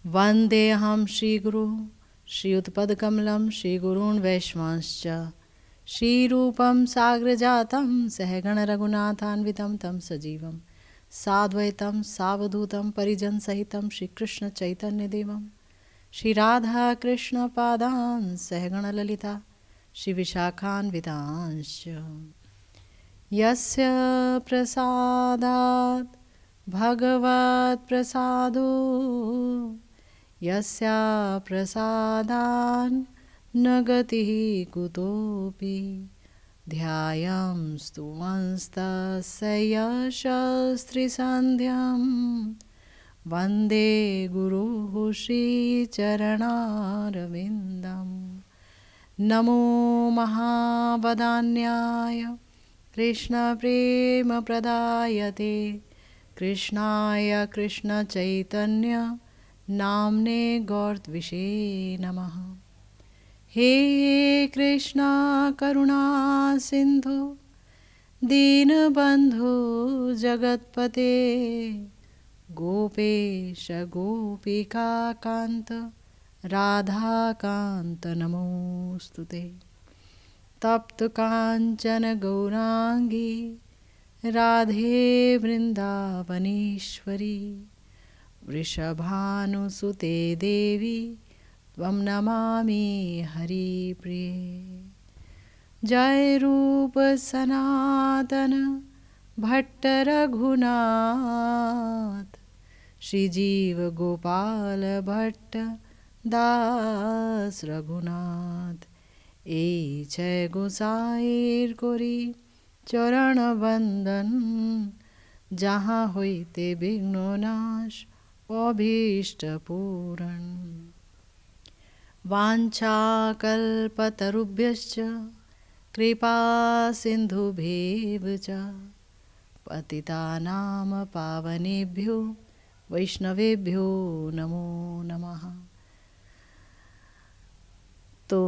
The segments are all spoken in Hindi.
वन्देऽहं श्रीगुरु श्रीयुतपदकमलं श्रीगुरून् वैष्णवांश्च श्रीरूपं साग्रजातं सहगणरघुनाथान्वितं तं सजीवं साद्वैतं सावधूतं परिजनसहितं श्रीकृष्णचैतन्यदेवं श्रीराधाकृष्णपादान् सहगणललिता श्रीविशाखान्वितांश्च यस्य प्रसादात् भगवत् प्रसादो यस्या प्रसादान् न गतिः कुतोऽपि ध्यायं स्तुवंस्तस्य यशस्त्रिसन्ध्यं वन्दे गुरुः श्रीचरणारविन्दम् नमो महावदान्याय कृष्णप्रेमप्रदायते कृष्णाय कृष्णचैतन्य नाम्ने गौरत्विषे नमः। हे कृष्णा करुणा सिन्धु दीनबन्धु जगत्पते गोपेश गोपिकान्त राधाकान्त नमोस्तुते। तप्त कांचन गौरांगी राधे वृंदावनेश्वरी वृषभानुसुते देवी त्वं नमामि हरिप्रिये। जय रूप सनातन भट्ट रघुनाथ श्रीजीव गोपाल भट्ट दास रघुनाथ এই জয় গোসাইর করি চরণ বন্দন যাহা হইতে বিঘ্ন নাশ অভীষ্ট পূরণ। वाञ्छाकल्पतरुभ्यश्च कृपा सिन्धुभ्येव च पतितानां पावनेभ्यो वैष्णवेभ्यो नमो नमः। तो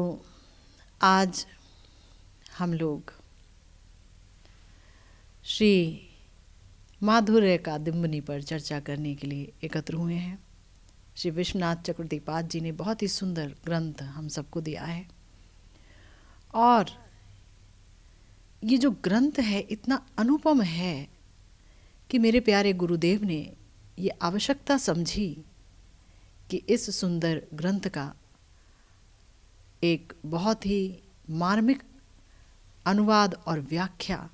आज हम लोग श्री माधुर्य कादम्बिनी पर चर्चा करने के लिए एकत्र हुए हैं। श्री विश्वनाथ चक्रवर्तीपाद जी ने बहुत ही सुंदर ग्रंथ हम सबको दिया है और ये जो ग्रंथ है इतना अनुपम है कि मेरे प्यारे गुरुदेव ने ये आवश्यकता समझी कि इस सुंदर ग्रंथ का एक बहुत ही मार्मिक अनुवाद और व्याख्या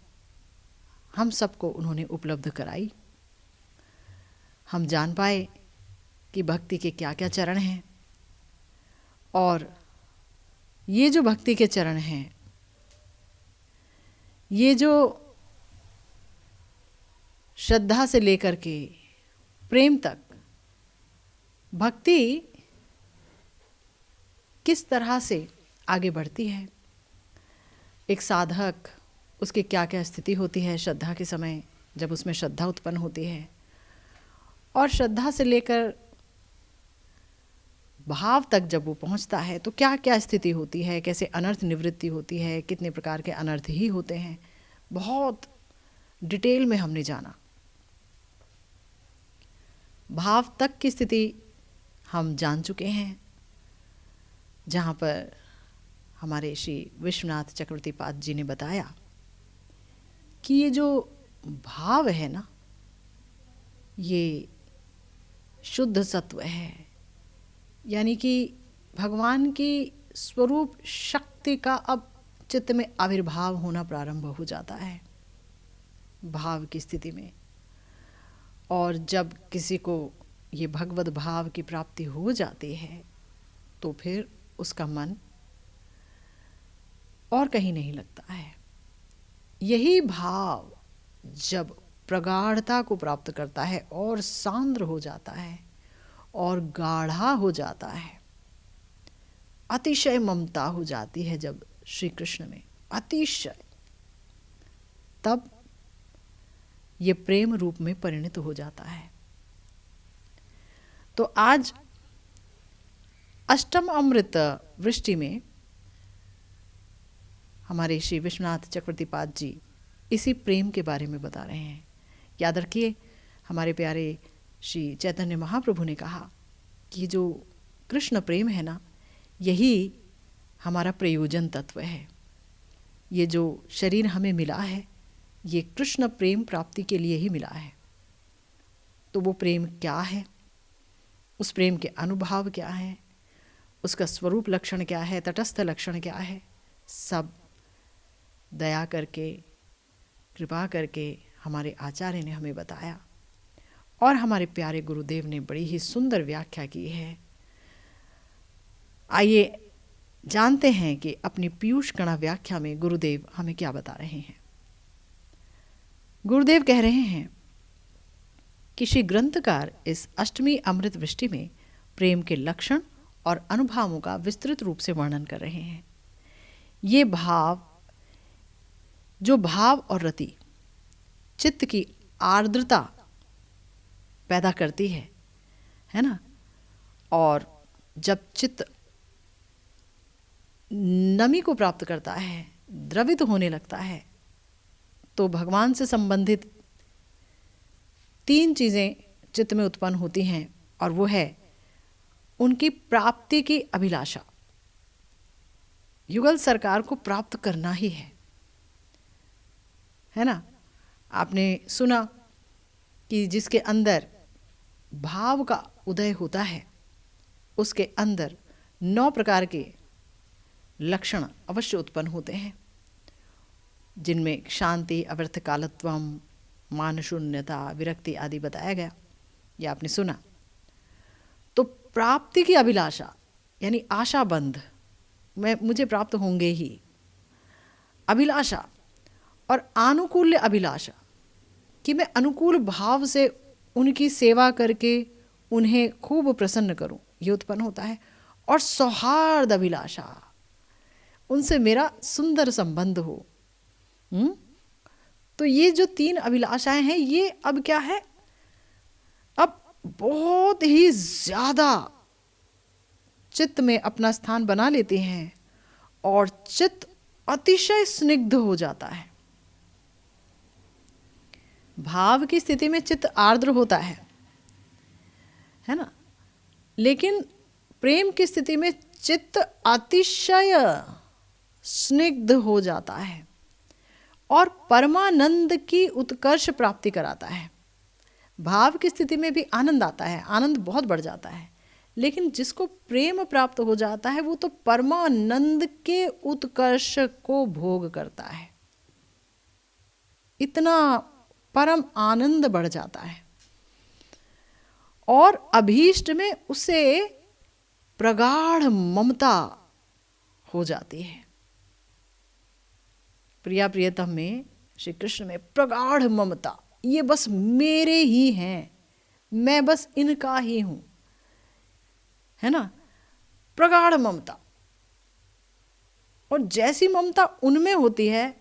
हम सबको उन्होंने उपलब्ध कराई। हम जान पाए कि भक्ति के क्या क्या चरण हैं और ये जो भक्ति के चरण हैं, ये जो श्रद्धा से लेकर के प्रेम तक भक्ति किस तरह से आगे बढ़ती है, एक साधक उसकी क्या क्या स्थिति होती है श्रद्धा के समय जब उसमें श्रद्धा उत्पन्न होती है, और श्रद्धा से लेकर भाव तक जब वो पहुंचता है तो क्या क्या स्थिति होती है, कैसे अनर्थ निवृत्ति होती है, कितने प्रकार के अनर्थ ही होते हैं, बहुत डिटेल में हमने जाना। भाव तक की स्थिति हम जान चुके हैं, जहाँ पर हमारे श्री विश्वनाथ चक्रवर्तीपाद जी ने बताया कि ये जो भाव है ना, ये शुद्ध सत्व है, यानी कि भगवान की स्वरूप शक्ति का अब चित्त में आविर्भाव होना प्रारंभ हो जाता है भाव की स्थिति में। और जब किसी को ये भगवत भाव की प्राप्ति हो जाती है तो फिर उसका मन और कहीं नहीं लगता है। यही भाव जब प्रगाढ़ता को प्राप्त करता है और सांद्र हो जाता है और गाढ़ा हो जाता है, अतिशय ममता हो जाती है जब श्री कृष्ण में, अतिशय, तब ये प्रेम रूप में परिणत हो जाता है। तो आज अष्टम अमृत वृष्टि में हमारे श्री विश्वनाथ चक्रवर्तीपाद जी इसी प्रेम के बारे में बता रहे हैं। याद रखिए, हमारे प्यारे श्री चैतन्य महाप्रभु ने कहा कि जो कृष्ण प्रेम है ना, यही हमारा प्रयोजन तत्व है। ये जो शरीर हमें मिला है, ये कृष्ण प्रेम प्राप्ति के लिए ही मिला है। तो वो प्रेम क्या है, उस प्रेम के अनुभाव क्या है, उसका स्वरूप लक्षण क्या है, तटस्थ लक्षण क्या है, सब दया करके, कृपा करके हमारे आचार्य ने हमें बताया और हमारे प्यारे गुरुदेव ने बड़ी ही सुंदर व्याख्या की है। आइए जानते हैं कि अपनी पीयूष कणा व्याख्या में गुरुदेव हमें क्या बता रहे हैं। गुरुदेव कह रहे हैं कि श्री ग्रंथकार इस अष्टमी अमृत वृष्टि में प्रेम के लक्षण और अनुभवों का विस्तृत रूप से वर्णन कर रहे हैं। ये भाव, जो भाव और रति चित्त की आर्द्रता पैदा करती है ना, और जब चित्त नमी को प्राप्त करता है, द्रवित होने लगता है, तो भगवान से संबंधित 3 चीज़ें चित्त में उत्पन्न होती हैं, और वो है उनकी प्राप्ति की अभिलाषा। युगल सरकार को प्राप्त करना ही है ना। आपने सुना कि जिसके अंदर भाव का उदय होता है, उसके अंदर 9 प्रकार के लक्षण अवश्य उत्पन्न होते हैं, जिनमें शांति, अव्यर्थ कालत्वम, मान शून्यता, विरक्ति आदि बताया गया। ये आपने सुना। तो प्राप्ति की अभिलाषा यानी आशाबंध, मुझे प्राप्त होंगे ही, अभिलाषा, और आनुकूल्य अभिलाषा कि मैं अनुकूल भाव से उनकी सेवा करके उन्हें खूब प्रसन्न करूं, ये उत्पन्न होता है। और सौहार्द अभिलाषा, उनसे मेरा सुंदर संबंध हो। तो ये जो 3 अभिलाषाएं हैं, ये अब क्या है, अब बहुत ही ज्यादा चित्त में अपना स्थान बना लेते हैं और चित्त अतिशय स्निग्ध हो जाता है। भाव की स्थिति में चित्त आर्द्र होता है ना, लेकिन प्रेम की स्थिति में चित्त अतिशय स्निग्ध हो जाता है और परमानंद की उत्कर्ष प्राप्ति कराता है। भाव की स्थिति में भी आनंद आता है, आनंद बहुत बढ़ जाता है, लेकिन जिसको प्रेम प्राप्त हो जाता है वो तो परमानंद के उत्कर्ष को भोग करता है। इतना परम आनंद बढ़ जाता है और अभीष्ट में उसे प्रगाढ़ ममता हो जाती है। प्रिया प्रियतम में, श्री कृष्ण में प्रगाढ़ ममता, ये बस मेरे ही हैं, मैं बस इनका ही हूं, है ना, प्रगाढ़ ममता। और जैसी ममता उनमें होती है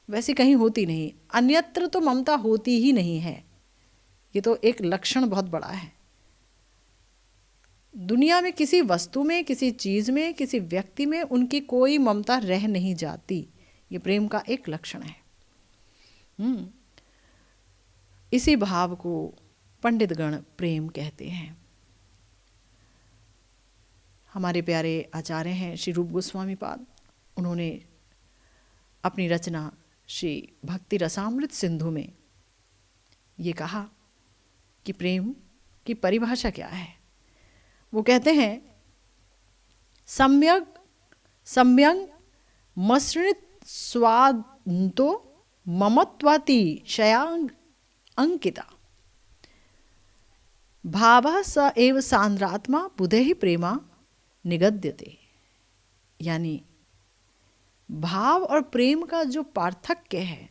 वैसी कहीं होती नहीं, अन्यत्र तो ममता होती ही नहीं है। ये तो एक लक्षण बहुत बड़ा है। दुनिया में किसी वस्तु में, किसी चीज में, किसी व्यक्ति में उनकी कोई ममता रह नहीं जाती। ये प्रेम का एक लक्षण है। इसी भाव को पंडितगण प्रेम कहते हैं। हमारे प्यारे आचार्य हैं श्री रूप गोस्वामी पाद, उन्होंने अपनी रचना श्री भक्ति रसामृत सिंधु में ये कहा कि प्रेम की परिभाषा क्या है। वो कहते हैं, सम्यंग मसृणित स्वादो ममत्वाति शयांग अंकिता भावः स एव सांद्रात्मा बुधे ही प्रेमा निगद्यते। यानी भाव और प्रेम का जो पार्थक्य है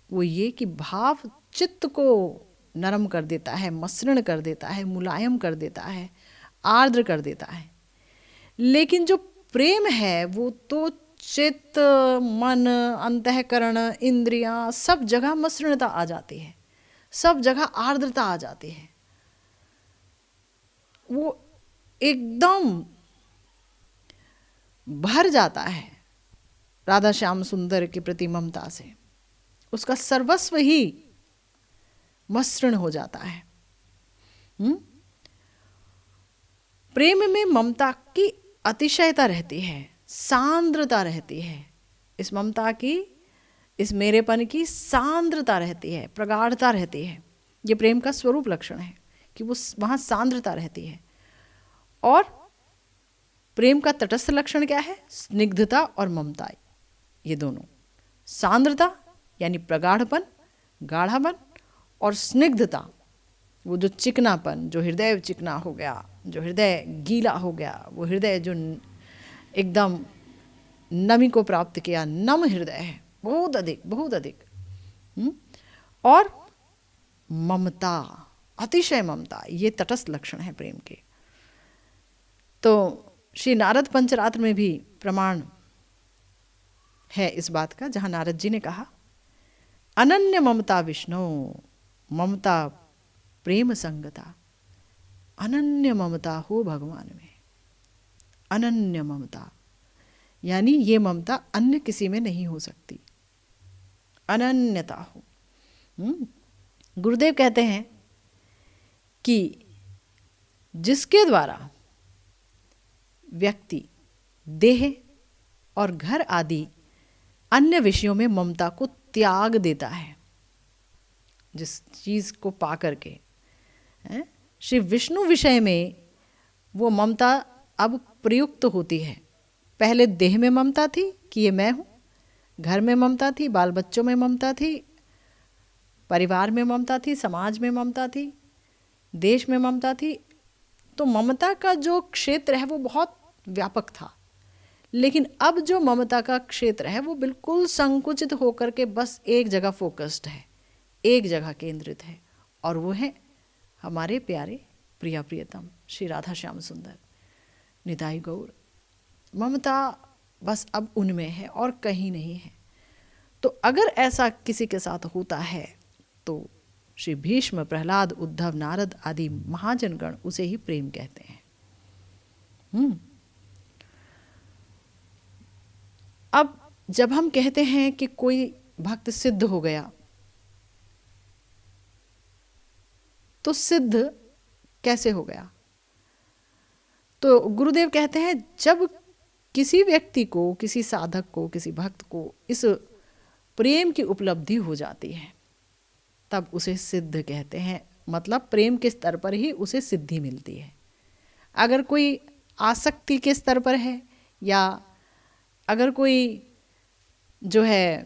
वो ये कि भाव चित्त को नरम कर देता है, मसृण कर देता है, मुलायम कर देता है, आर्द्र कर देता है। लेकिन जो प्रेम है वो तो चित्त, मन, अंतःकरण, इंद्रियां, सब जगह मसृणता आ जाती है, सब जगह आर्द्रता आ जाती है। वो एकदम भर जाता है राधा श्याम सुंदर के प्रति ममता से, उसका सर्वस्व ही मसृण हो जाता है। प्रेम में ममता की अतिशयता रहती है, सांद्रता रहती है। इस ममता की, इस मेरेपन की सांद्रता रहती है, प्रगाढ़ता रहती है। ये प्रेम का स्वरूप लक्षण है कि वो वहाँ सांद्रता रहती है। और प्रेम का तटस्थ लक्षण क्या है? स्निग्धता और ममता, ये दोनों। सांद्रता यानी प्रगाढ़पन, गाढ़ापन, और स्निग्धता वो जो चिकनापन, जो हृदय चिकना हो गया, जो हृदय गीला हो गया, वो हृदय जो एकदम नमी को प्राप्त किया, नम हृदय है, बहुत अधिक, बहुत अधिक। और ममता, अतिशय ममता, ये तटस्थ लक्षण है प्रेम के। तो श्री नारद पंचरात्र में भी प्रमाण है इस बात का, जहां नारद जी ने कहा, अनन्य ममता विष्णु, ममता प्रेम संगता, अनन्य ममता हो भगवान में। अनन्य ममता यानी ये ममता अन्य किसी में नहीं हो सकती, अनन्यता हो। गुरुदेव कहते हैं कि जिसके द्वारा व्यक्ति देह और घर आदि अन्य विषयों में ममता को त्याग देता है, जिस चीज को पा करके श्री विष्णु विषय में वो ममता अब प्रयुक्त होती है। पहले देह में ममता थी कि ये मैं हूँ, घर में ममता थी, बाल बच्चों में ममता थी, परिवार में ममता थी, समाज में ममता थी, देश में ममता थी। तो ममता का जो क्षेत्र है वो बहुत व्यापक था। लेकिन अब जो ममता का क्षेत्र है वो बिल्कुल संकुचित होकर के बस एक जगह फोकस्ड है, एक जगह केंद्रित है, और वो है हमारे प्यारे प्रिया प्रियतम श्री राधा श्याम सुंदर निताई गौर। ममता बस अब उनमें है और कहीं नहीं है। तो अगर ऐसा किसी के साथ होता है तो श्री भीष्म, प्रहलाद, उद्धव, नारद आदि महाजनगण उसे ही प्रेम कहते हैं। अब जब हम कहते हैं कि कोई भक्त सिद्ध हो गया, तो सिद्ध कैसे हो गया? तो गुरुदेव कहते हैं जब किसी व्यक्ति को, किसी साधक को, किसी भक्त को इस प्रेम की उपलब्धि हो जाती है तब उसे सिद्ध कहते हैं। मतलब प्रेम के स्तर पर ही उसे सिद्धि मिलती है। अगर कोई आसक्ति के स्तर पर है, या अगर कोई जो है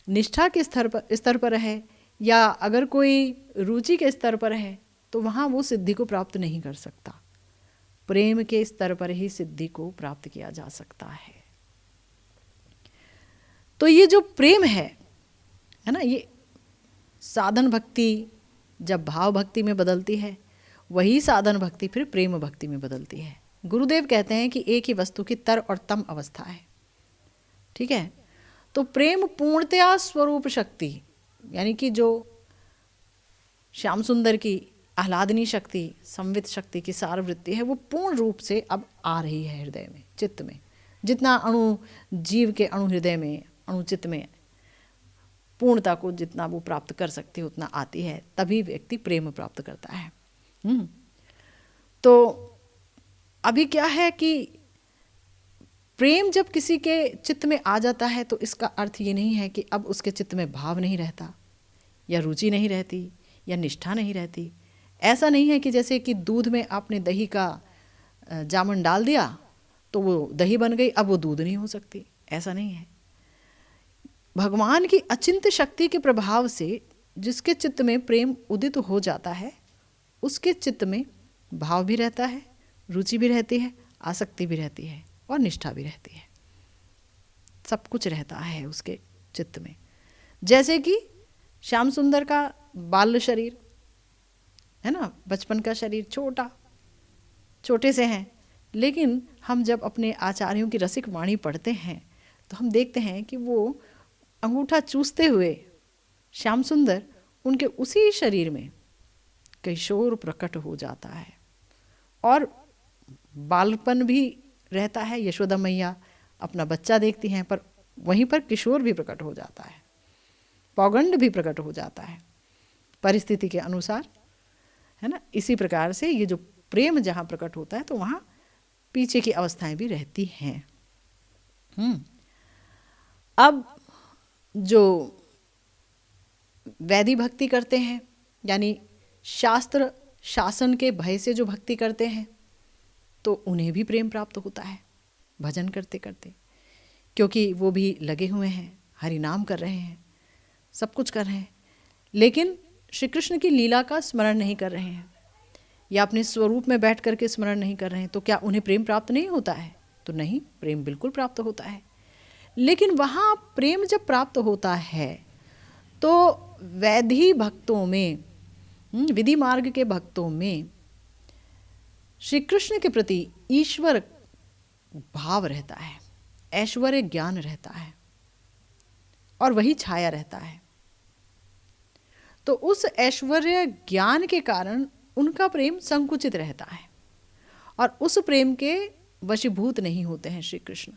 निष्ठा के स्तर पर है, या अगर कोई रुचि के स्तर पर है, तो वहाँ वो सिद्धि को प्राप्त नहीं कर सकता। प्रेम के स्तर पर ही सिद्धि को प्राप्त किया जा सकता है। तो ये जो प्रेम है ना, ये साधन भक्ति जब भाव भक्ति में बदलती है, वही साधन भक्ति फिर प्रेम भक्ति में बदलती है। गुरुदेव कहते हैं कि एक ही वस्तु की तर और तम अवस्था है। ठीक है, तो प्रेम पूर्णतया स्वरूप शक्ति, यानी कि जो श्याम सुंदर की आह्लादनी शक्ति, संवित शक्ति की सार वृत्ति है, वो पूर्ण रूप से अब आ रही है हृदय में, चित्त में। जितना अणु जीव के अणु हृदय में, अणु चित्त में पूर्णता को जितना वो प्राप्त कर सकती है उतना आती है, तभी व्यक्ति प्रेम प्राप्त करता है। तो अभी क्या है कि प्रेम जब किसी के चित्त में आ जाता है तो इसका अर्थ ये नहीं है कि अब उसके चित्त में भाव नहीं रहता, या रुचि नहीं रहती, या निष्ठा नहीं रहती। ऐसा नहीं है कि जैसे कि दूध में आपने दही का जामन डाल दिया तो वो दही बन गई, अब वो दूध नहीं हो सकती, ऐसा नहीं है। भगवान की अचिंत्य शक्ति के प्रभाव से जिसके चित्त में प्रेम उदित हो जाता है, उसके चित्त में भाव भी रहता है, रुचि भी रहती है, आसक्ति भी रहती है, और निष्ठा भी रहती है। सब कुछ रहता है उसके चित्त में। जैसे कि श्याम सुंदर का बाल्य शरीर है ना, बचपन का शरीर छोटे से हैं, लेकिन हम जब अपने आचार्यों की रसिक वाणी पढ़ते हैं तो हम देखते हैं कि वो अंगूठा चूसते हुए श्याम सुंदर उनके उसी शरीर में किशोर प्रकट हो जाता है, और बालपन भी रहता है। यशोदा मैया अपना बच्चा देखती हैं, पर वहीं पर किशोर भी प्रकट हो जाता है, पौगंड भी प्रकट हो जाता है, परिस्थिति के अनुसार, है ना। इसी प्रकार से ये जो प्रेम जहाँ प्रकट होता है तो वहाँ पीछे की अवस्थाएं भी रहती हैं। अब जो वैदिक भक्ति करते हैं, यानी शास्त्र शासन के भय से जो भक्ति करते हैं, तो उन्हें भी प्रेम प्राप्त होता है भजन करते करते, क्योंकि वो भी लगे हुए हैं, हरि नाम कर रहे हैं, सब कुछ कर रहे हैं, लेकिन श्री कृष्ण की लीला का स्मरण नहीं कर रहे हैं या अपने स्वरूप में बैठ करके स्मरण नहीं कर रहे हैं, तो क्या उन्हें प्रेम प्राप्त नहीं होता है? तो नहीं, प्रेम बिल्कुल प्राप्त होता है। लेकिन वहाँ प्रेम जब प्राप्त होता है तो वैधि भक्तों में, विधि मार्ग के भक्तों में श्री कृष्ण के प्रति ईश्वर भाव रहता है, ऐश्वर्य ज्ञान रहता है और वही छाया रहता है। तो उस ऐश्वर्य ज्ञान के कारण उनका प्रेम संकुचित रहता है और उस प्रेम के वशीभूत नहीं होते हैं श्री कृष्ण,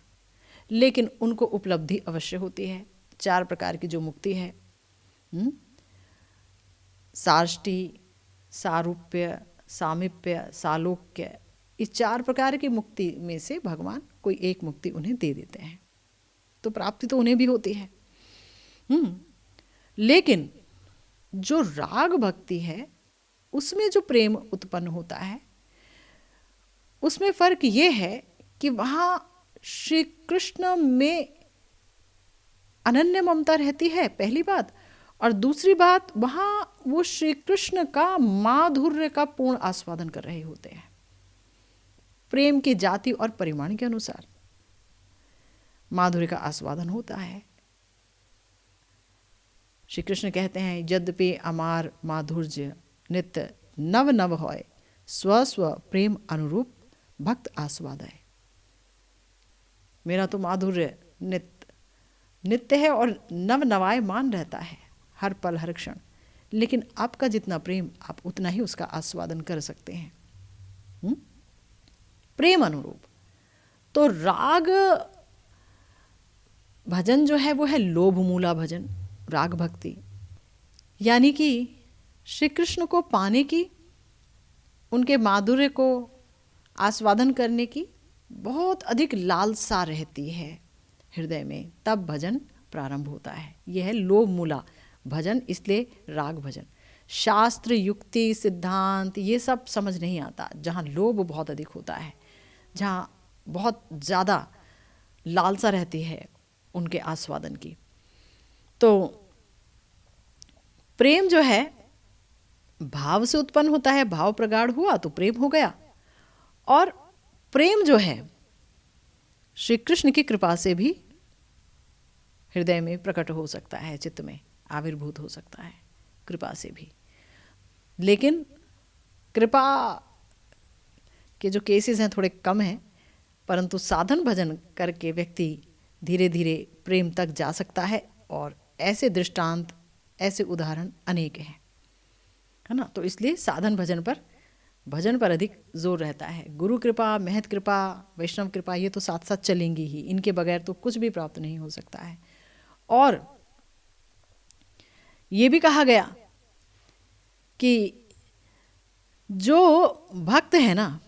लेकिन उनको उपलब्धि अवश्य होती है। 4 प्रकार की जो मुक्ति है, साष्टी, सारूप्य, सामीप्य, सालोक्य, इस 4 प्रकार की मुक्ति में से भगवान कोई एक मुक्ति उन्हें दे देते हैं, तो प्राप्ति तो उन्हें भी होती है। लेकिन जो राग भक्ति है उसमें जो प्रेम उत्पन्न होता है, उसमें फर्क ये है कि वहाँ श्री कृष्ण में अनन्य ममता रहती है, पहली बात, और दूसरी बात वहाँ वो श्री कृष्ण का माधुर्य का पूर्ण आस्वादन कर रहे होते हैं, प्रेम की जाति और परिमाण के अनुसार माधुर्य का आस्वादन होता है। श्री कृष्ण कहते हैं, यद्यपि अमार माधुर्य नित्य नव नव होय, स्व स्व प्रेम अनुरूप भक्त आस्वादय। मेरा तो माधुर्य नित्य है और नव नवायमान रहता है हर पल हर क्षण, लेकिन आपका जितना प्रेम आप उतना ही उसका आस्वादन कर सकते हैं, प्रेम अनुरूप। तो राग भजन जो है वो है लोभ मूला भजन, राग भक्ति, यानी कि श्री कृष्ण को पाने की, उनके माधुर्य को आस्वादन करने की बहुत अधिक लालसा रहती है हृदय में, तब भजन प्रारंभ होता है। यह है लोभ मूला भजन, इसलिए राग भजन। शास्त्र युक्ति सिद्धांत ये सब समझ नहीं आता जहाँ लोभ बहुत अधिक होता है, जहाँ बहुत ज़्यादा लालसा रहती है उनके आस्वादन की। तो प्रेम जो है भाव से उत्पन्न होता है, भाव प्रगाढ़ हुआ तो प्रेम हो गया, और प्रेम जो है श्री कृष्ण की कृपा से भी हृदय में प्रकट हो सकता है, चित्त में आविर्भूत हो सकता है कृपा से भी। लेकिन कृपा के जो केसेस हैं थोड़े कम हैं, परंतु साधन भजन करके व्यक्ति धीरे धीरे प्रेम तक जा सकता है, और ऐसे दृष्टांत, ऐसे उदाहरण अनेक हैं, है ना। तो इसलिए साधन भजन पर अधिक जोर रहता है। गुरु कृपा, महत कृपा, वैष्णव कृपा ये तो साथ साथ चलेंगी ही, इनके बगैर तो कुछ भी प्राप्त नहीं हो सकता है। और ये भी कहा गया कि जो भक्त है ना,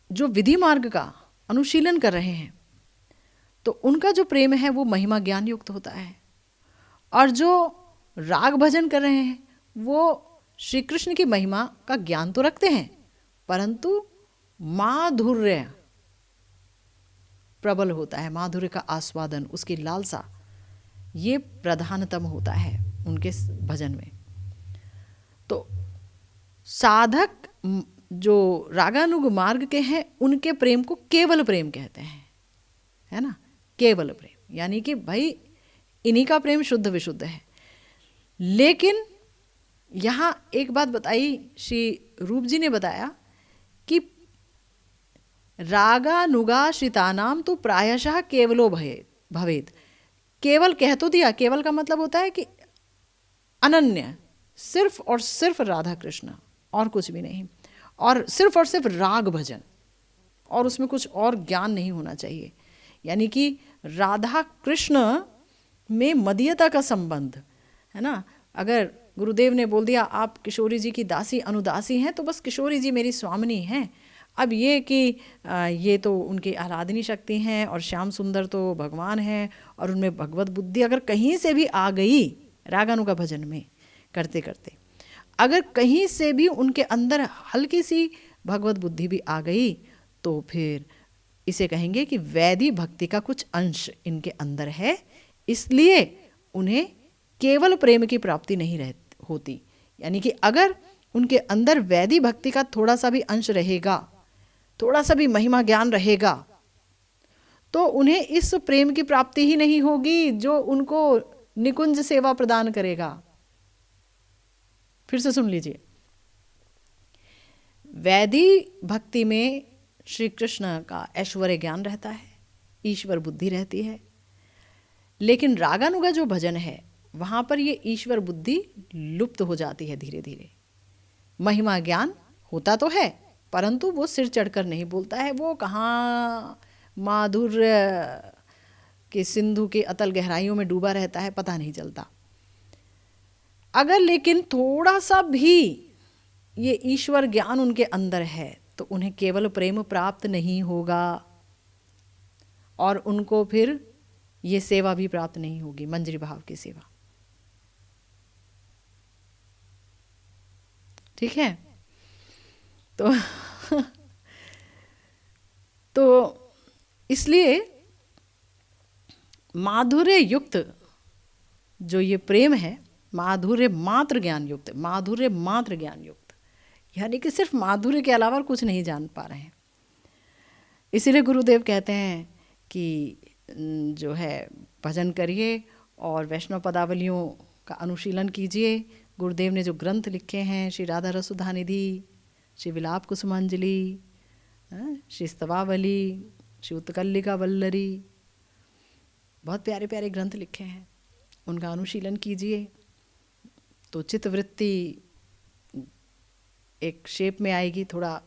जो विधि मार्ग का अनुशीलन कर रहे हैं, तो उनका जो प्रेम है वो महिमा ज्ञान युक्त होता है, और जो राग भजन कर रहे हैं वो श्री कृष्ण की महिमा का ज्ञान तो रखते हैं, परंतु माधुर्य प्रबल होता है, माधुर्य का आस्वादन, उसकी लालसा, ये प्रधानतम होता है उनके भजन में। तो साधक जो रागानुग मार्ग के हैं उनके प्रेम को केवल प्रेम कहते हैं, है ना, केवल प्रेम, यानी कि भाई इन्हीं का प्रेम शुद्ध विशुद्ध है। लेकिन यहाँ एक बात बताई, श्री रूप जी ने बताया कि रागानुगाश्रितानाम तो प्रायशः केवलो भवेत। केवल कह तो दिया, केवल का मतलब होता है कि अनन्य, सिर्फ और सिर्फ राधा कृष्ण और कुछ भी नहीं, और सिर्फ राग भजन, और उसमें कुछ और ज्ञान नहीं होना चाहिए। यानी कि राधा कृष्ण में मदीयता का संबंध है ना, अगर गुरुदेव ने बोल दिया आप किशोरी जी की दासी अनुदासी हैं, तो बस किशोरी जी मेरी स्वामिनी हैं। अब ये कि ये तो उनकी आराधनी शक्ति हैं और श्याम सुंदर तो भगवान हैं, और उनमें भगवत बुद्धि अगर कहीं से भी आ गई रागानुगा भजन में करते करते, अगर कहीं से भी उनके अंदर हल्की सी भगवत बुद्धि भी आ गई, तो फिर इसे कहेंगे कि वैदी भक्ति का कुछ अंश इनके अंदर है, इसलिए उन्हें केवल प्रेम की प्राप्ति नहीं होती। यानी कि अगर उनके अंदर वैदी भक्ति का थोड़ा सा भी अंश रहेगा, थोड़ा सा भी महिमा ज्ञान रहेगा, तो उन्हें इस प्रेम की प्राप्ति ही नहीं होगी जो उनको निकुंज सेवा प्रदान करेगा। फिर से सुन लीजिए, वैदी भक्ति में श्री कृष्ण का ऐश्वर्य ज्ञान रहता है, ईश्वर बुद्धि रहती है, लेकिन रागानुगा जो भजन है वहाँ पर ये ईश्वर बुद्धि लुप्त हो जाती है धीरे धीरे। महिमा ज्ञान होता तो है, परंतु वो सिर चढ़कर नहीं बोलता है, वो कहाँ माधुर्य के सिंधु के अतल गहराइयों में डूबा रहता है, पता नहीं चलता। अगर लेकिन थोड़ा सा भी ये ईश्वर ज्ञान उनके अंदर है, तो उन्हें केवल प्रेम प्राप्त नहीं होगा, और उनको फिर ये सेवा भी प्राप्त नहीं होगी, मंजरी भाव की सेवा। ठीक है? तो इसलिए माधुर्य युक्त जो ये प्रेम है, माधुर्य मात्र ज्ञान युक्त, माधुर्य मात्र ज्ञान युक्त, यानी कि सिर्फ माधुर्य के अलावा कुछ नहीं जान पा रहे हैं। इसीलिए गुरुदेव कहते हैं कि जो है भजन करिए और वैष्णव पदावलियों का अनुशीलन कीजिए। गुरुदेव ने जो ग्रंथ लिखे हैं, श्री राधा रसुधा निधि, श्री विलाप कुसुमांजलि, श्री स्तवावली, श्री उत्कलिका वल्लरी, बहुत प्यारे प्यारे ग्रंथ लिखे हैं, उनका अनुशीलन कीजिए तो चित्तवृत्ति एक शेप में आएगी, थोड़ा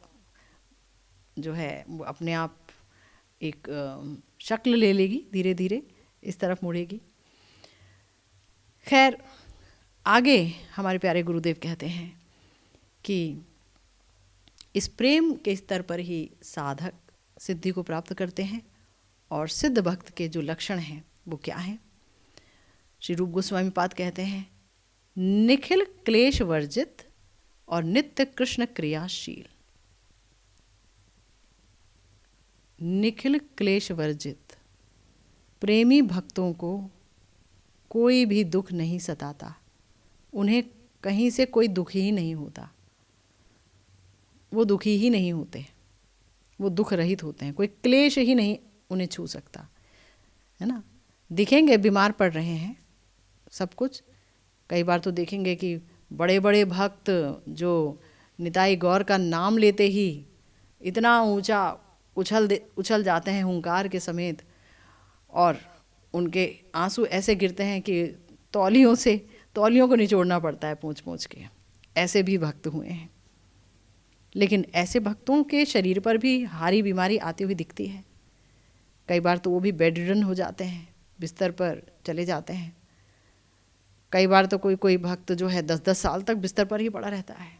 जो है वो अपने आप एक शक्ल ले लेगी, धीरे धीरे इस तरफ मुड़ेगी। खैर, आगे हमारे प्यारे गुरुदेव कहते हैं कि इस प्रेम के स्तर पर ही साधक सिद्धि को प्राप्त करते हैं, और सिद्ध भक्त के जो लक्षण हैं वो क्या हैं। श्री रूप गोस्वामी पाद कहते हैं, निखिल क्लेश वर्जित और नित्य कृष्ण क्रियाशील। निखिल क्लेश वर्जित, प्रेमी भक्तों को कोई भी दुख नहीं सताता, उन्हें कहीं से कोई दुख ही नहीं होता, वो दुखी ही नहीं होते, वो दुख रहित होते हैं, कोई क्लेश ही नहीं उन्हें छू सकता, है ना। दिखेंगे बीमार पड़ रहे हैं सब कुछ, कई बार तो देखेंगे कि बड़े बड़े भक्त जो निताई गौर का नाम लेते ही इतना ऊंचा उछल जाते हैं हुंकार के समेत, और उनके आंसू ऐसे गिरते हैं कि तौलियों को निचोड़ना पड़ता है पोंछ पोंछ के, ऐसे भी भक्त हुए हैं। लेकिन ऐसे भक्तों के शरीर पर भी हारी बीमारी आती हुई दिखती है, कई बार तो वो भी बेड रिडन हो जाते हैं, बिस्तर पर चले जाते हैं। कई बार तो कोई भक्त जो है 10-10 साल तक बिस्तर पर ही पड़ा रहता है,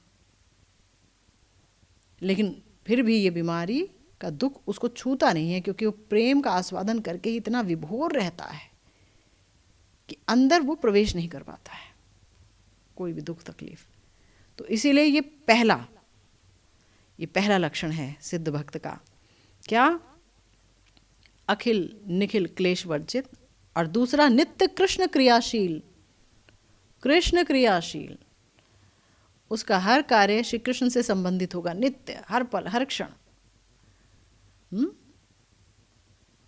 लेकिन फिर भी ये बीमारी का दुख उसको छूता नहीं है, क्योंकि वो प्रेम का आस्वादन करके ही इतना विभोर रहता है कि अंदर वो प्रवेश नहीं कर पाता है कोई भी दुख तकलीफ। तो इसीलिए ये पहला लक्षण है सिद्ध भक्त का, क्या? अखिल निखिल क्लेश वर्जित, और दूसरा नित्य कृष्ण क्रियाशील। कृष्ण क्रियाशील, उसका हर कार्य श्री कृष्ण से संबंधित होगा, नित्य, हर पल हर क्षण।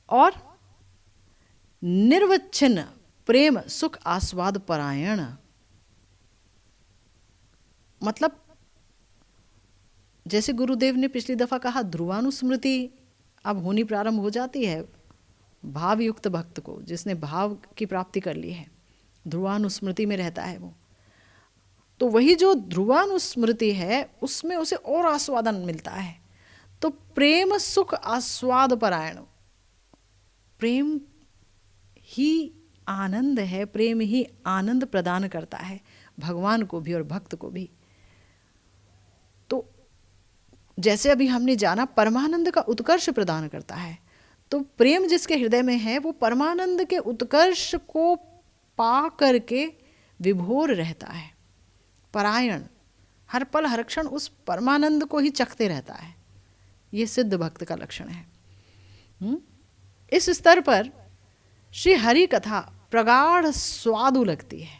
और निर्वच्छिन्न प्रेम सुख आस्वाद परायण, मतलब जैसे गुरुदेव ने पिछली दफा कहा, ध्रुवानुस्मृति अब होनी प्रारंभ हो जाती है भाव युक्त भक्त को, जिसने भाव की प्राप्ति कर ली है, ध्रुवानुस्मृति में रहता है वो। तो वही जो ध्रुवानुस्मृति है उसमें उसे और आस्वादन मिलता है। तो प्रेम सुख आस्वाद परायण, प्रेम ही आनंद है, प्रेम ही आनंद प्रदान करता है, भगवान को भी और भक्त को भी। तो जैसे अभी हमने जाना परमानंद का उत्कर्ष प्रदान करता है, तो प्रेम जिसके हृदय में है वो परमानंद के उत्कर्ष को पा करके विभोर रहता है, परायण, हर पल हर क्षण उस परमानंद को ही चखते रहता है। ये सिद्ध भक्त का लक्षण है। इस स्तर पर श्री हरि कथा प्रगाढ़ स्वादु लगती है।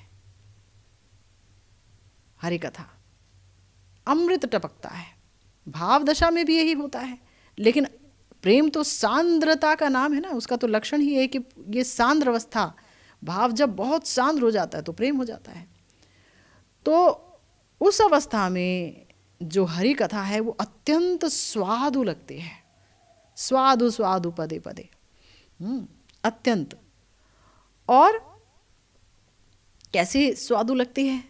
हरि कथा अमृत टपकता है। भाव दशा में भी यही होता है, लेकिन प्रेम तो सांद्रता का नाम है ना, उसका तो लक्षण ही है कि ये सांद्र अवस्था, भाव जब बहुत सांद्र हो जाता है तो प्रेम हो जाता है। तो उस अवस्था में जो हरि कथा है वो अत्यंत स्वादु लगती है। स्वादु स्वादु पदे पदे, अत्यंत। और कैसे स्वादु लगती है?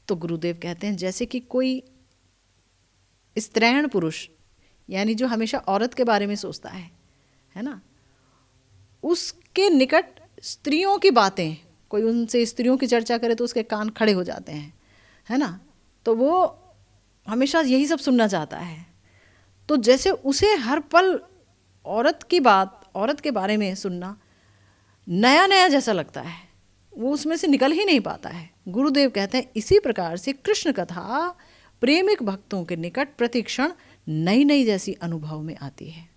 तो गुरुदेव कहते हैं जैसे कि कोई स्त्रैण पुरुष, यानी जो हमेशा औरत के बारे में सोचता है ना, उसके निकट स्त्रियों की बातें, कोई उनसे स्त्रियों की चर्चा करे तो उसके कान खड़े हो जाते हैं, है ना। तो वो हमेशा यही सब सुनना चाहता है। तो जैसे उसे हर पल औरत की बात, औरत के बारे में सुनना नया नया जैसा लगता है, वो उसमें से निकल ही नहीं पाता है। गुरुदेव कहते हैं इसी प्रकार से कृष्ण कथा प्रेमिक भक्तों के निकट प्रतिक्षण नई नई जैसी अनुभव में आती है,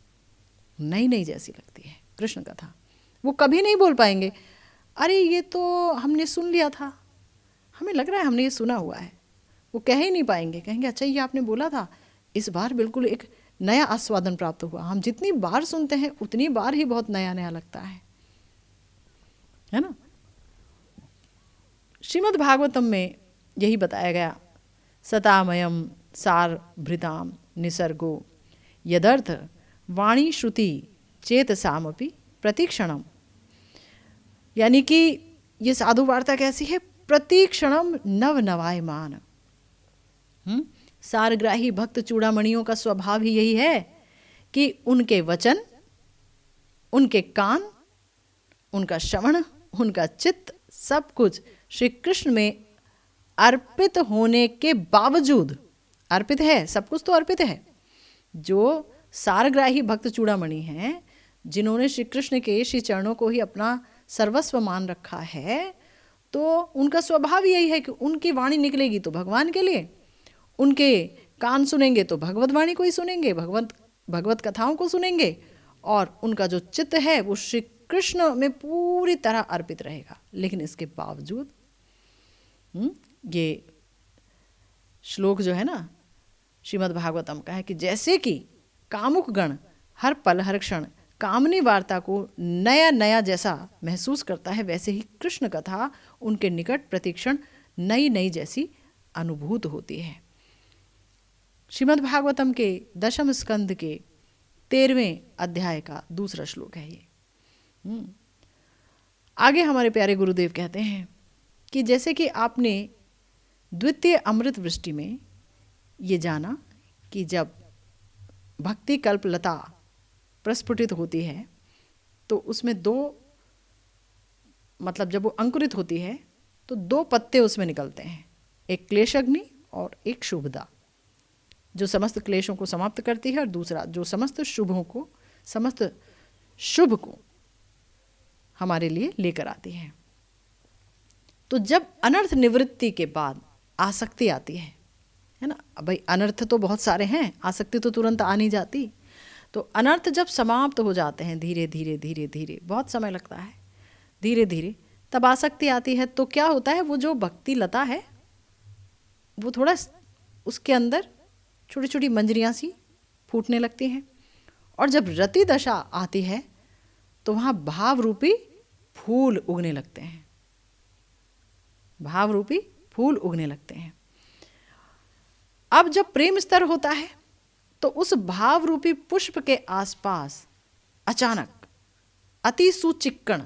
नई नई जैसी लगती है कृष्ण कथा। वो कभी नहीं बोल पाएंगे अरे ये तो हमने सुन लिया था, हमें लग रहा है हमने ये सुना हुआ है। वो कह ही नहीं पाएंगे, कहेंगे अच्छा ये आपने बोला था, इस बार बिल्कुल एक नया आस्वादन प्राप्त हुआ। हम जितनी बार सुनते हैं उतनी बार ही बहुत नया नया लगता है ना। श्रीमद् भागवतम में यही बताया गया, सतामयम सार भृताम निसर्गो यदर्थ वाणी श्रुति चेतसामपि प्रतिक्षणम। यानी कि ये साधु वार्ता कैसी है? प्रतिक्षणम नव नवायमान। सारग्राही भक्त चूड़ामणियों का स्वभाव ही यही है कि उनके वचन, उनके कान, उनका श्रवण, उनका चित्त, सब कुछ श्री कृष्ण में अर्पित होने के बावजूद, अर्पित है, सब कुछ तो अर्पित है। जो सारग्राही भक्त चूड़ामणि हैं, जिन्होंने श्री कृष्ण के श्री चरणों को ही अपना सर्वस्व मान रखा है, तो उनका स्वभाव यही है कि उनकी वाणी निकलेगी तो भगवान के लिए, उनके कान सुनेंगे तो भगवत वाणी को ही सुनेंगे, भगवत कथाओं को सुनेंगे, और उनका जो चित्त है वो श्री कृष्ण में पूरी तरह अर्पित रहेगा। लेकिन इसके बावजूद ये श्लोक जो है ना श्रीमद् भागवतम का है कि जैसे कि कामुक गण हर पल हर क्षण कामनी वार्ता को नया नया जैसा महसूस करता है, वैसे ही कृष्ण कथा उनके निकट प्रतिक्षण नई नई जैसी अनुभूत होती है। श्रीमद् भागवतम के 10वें स्कंद के 13वें अध्याय का दूसरा श्लोक है ये। आगे हमारे प्यारे गुरुदेव कहते हैं कि जैसे कि आपने द्वितीय अमृत वृष्टि में ये जाना कि जब भक्ति कल्पलता प्रस्फुटित होती है तो उसमें दो, मतलब जब वो अंकुरित होती है तो दो पत्ते उसमें निकलते हैं, एक क्लेशअग्नि और एक शुभदा, जो समस्त क्लेशों को समाप्त करती है, और दूसरा जो समस्त शुभों को, समस्त शुभ को हमारे लिए लेकर आती है। तो जब अनर्थ निवृत्ति के बाद आसक्ति आती है ना, भाई अनर्थ तो बहुत सारे हैं, आसक्ति तो तुरंत आ नहीं जाती। तो अनर्थ जब समाप्त हो जाते हैं धीरे धीरे धीरे धीरे, बहुत समय लगता है, धीरे धीरे तब आसक्ति आती है। तो क्या होता है, वो जो भक्ति लता है वो थोड़ा उसके अंदर छोटी छोटी मंजरियाँ सी फूटने लगती हैं, और जब रति दशा आती है तो वहाँ भाव रूपी फूल उगने लगते हैं, भाव रूपी फूल उगने लगते हैं। अब जब प्रेम स्तर होता है तो उस भाव रूपी पुष्प के आसपास अचानक अति सुचिक्कण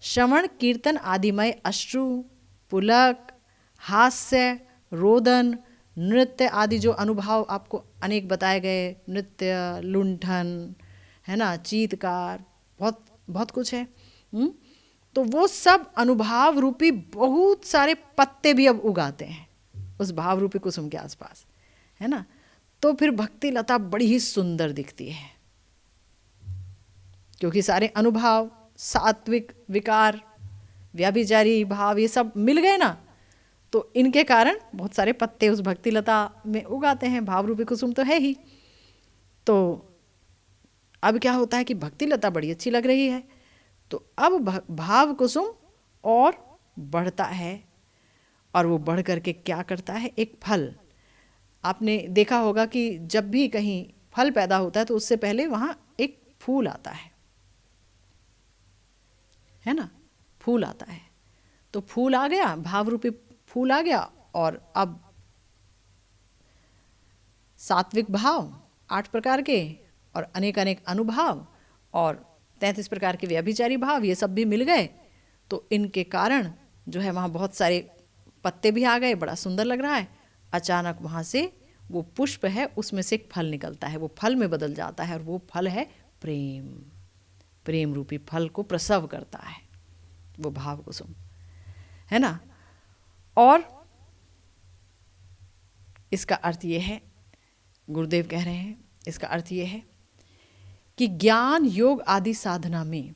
श्रवण कीर्तन आदिमय अश्रु, पुलक, हास्य, रोदन, नृत्य आदि जो अनुभव आपको अनेक बताए गए, नृत्य, लुंठन, है ना, चीत्कार, बहुत बहुत कुछ है। तो वो सब अनुभव रूपी बहुत सारे पत्ते भी अब उगाते हैं उस भाव रूपी कुसुम के आसपास, है ना। तो फिर भक्ति लता बड़ी ही सुंदर दिखती है, क्योंकि सारे अनुभव, सात्विक विकार, व्याभिचारी भाव ये सब मिल गए ना, तो इनके कारण बहुत सारे पत्ते उस भक्ति लता में उगाते हैं। भाव रूपी कुसुम तो है ही। तो अब क्या होता है कि भक्ति लता बड़ी अच्छी लग रही है, तो अब भाव कुसुम और बढ़ता है, और वो बढ़ करके क्या करता है, एक फल। आपने देखा होगा कि जब भी कहीं फल पैदा होता है तो उससे पहले वहाँ एक फूल आता है ना, फूल आता है। तो फूल आ गया, भाव रूपी फूल आ गया, और अब सात्विक भाव 8 प्रकार के और अनेक अनेक अनुभाव और 33 प्रकार के व्यभिचारी भाव, ये सब भी मिल गए। तो इनके कारण जो है वहाँ बहुत सारे पत्ते भी आ गए, बड़ा सुंदर लग रहा है। अचानक वहाँ से वो पुष्प है, उसमें से एक फल निकलता है, वो फल में बदल जाता है, और वो फल है प्रेम। प्रेम रूपी फल को प्रसव करता है वो भाव कुसुम, है ना। और इसका अर्थ ये है, गुरुदेव कह रहे हैं, इसका अर्थ ये है कि ज्ञान योग आदि साधना में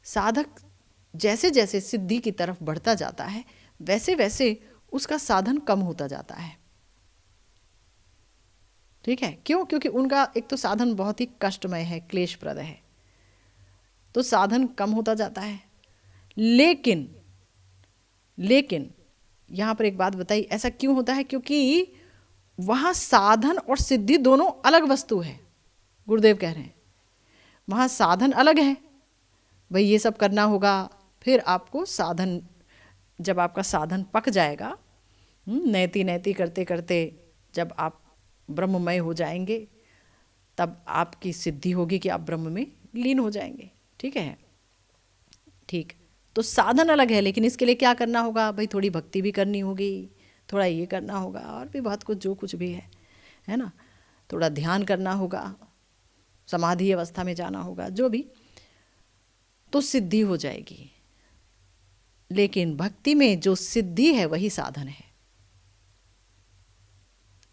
साधक जैसे जैसे सिद्धि की तरफ बढ़ता जाता है, वैसे वैसे उसका साधन कम होता जाता है। ठीक है, क्यों? क्योंकि उनका एक तो साधन बहुत ही कष्टमय है, क्लेशप्रद है, तो साधन कम होता जाता है। लेकिन यहाँ पर एक बात बताई, ऐसा क्यों होता है? क्योंकि वहाँ साधन और सिद्धि दोनों अलग वस्तु है। गुरुदेव कह रहे हैं वहाँ साधन अलग है, भाई ये सब करना होगा, फिर आपको साधन, जब आपका साधन पक जाएगा, नैति नैति करते करते जब आप ब्रह्ममय हो जाएंगे, तब आपकी सिद्धि होगी कि आप ब्रह्म में लीन हो जाएंगे। ठीक है, ठीक। तो साधन अलग है, लेकिन इसके लिए क्या करना होगा? भाई थोड़ी भक्ति भी करनी होगी, थोड़ा ये करना होगा, और भी बहुत कुछ जो कुछ भी है ना, थोड़ा ध्यान करना होगा, समाधि अवस्था में जाना होगा, जो भी, तो सिद्धि हो जाएगी। लेकिन भक्ति में जो सिद्धि है वही साधन है।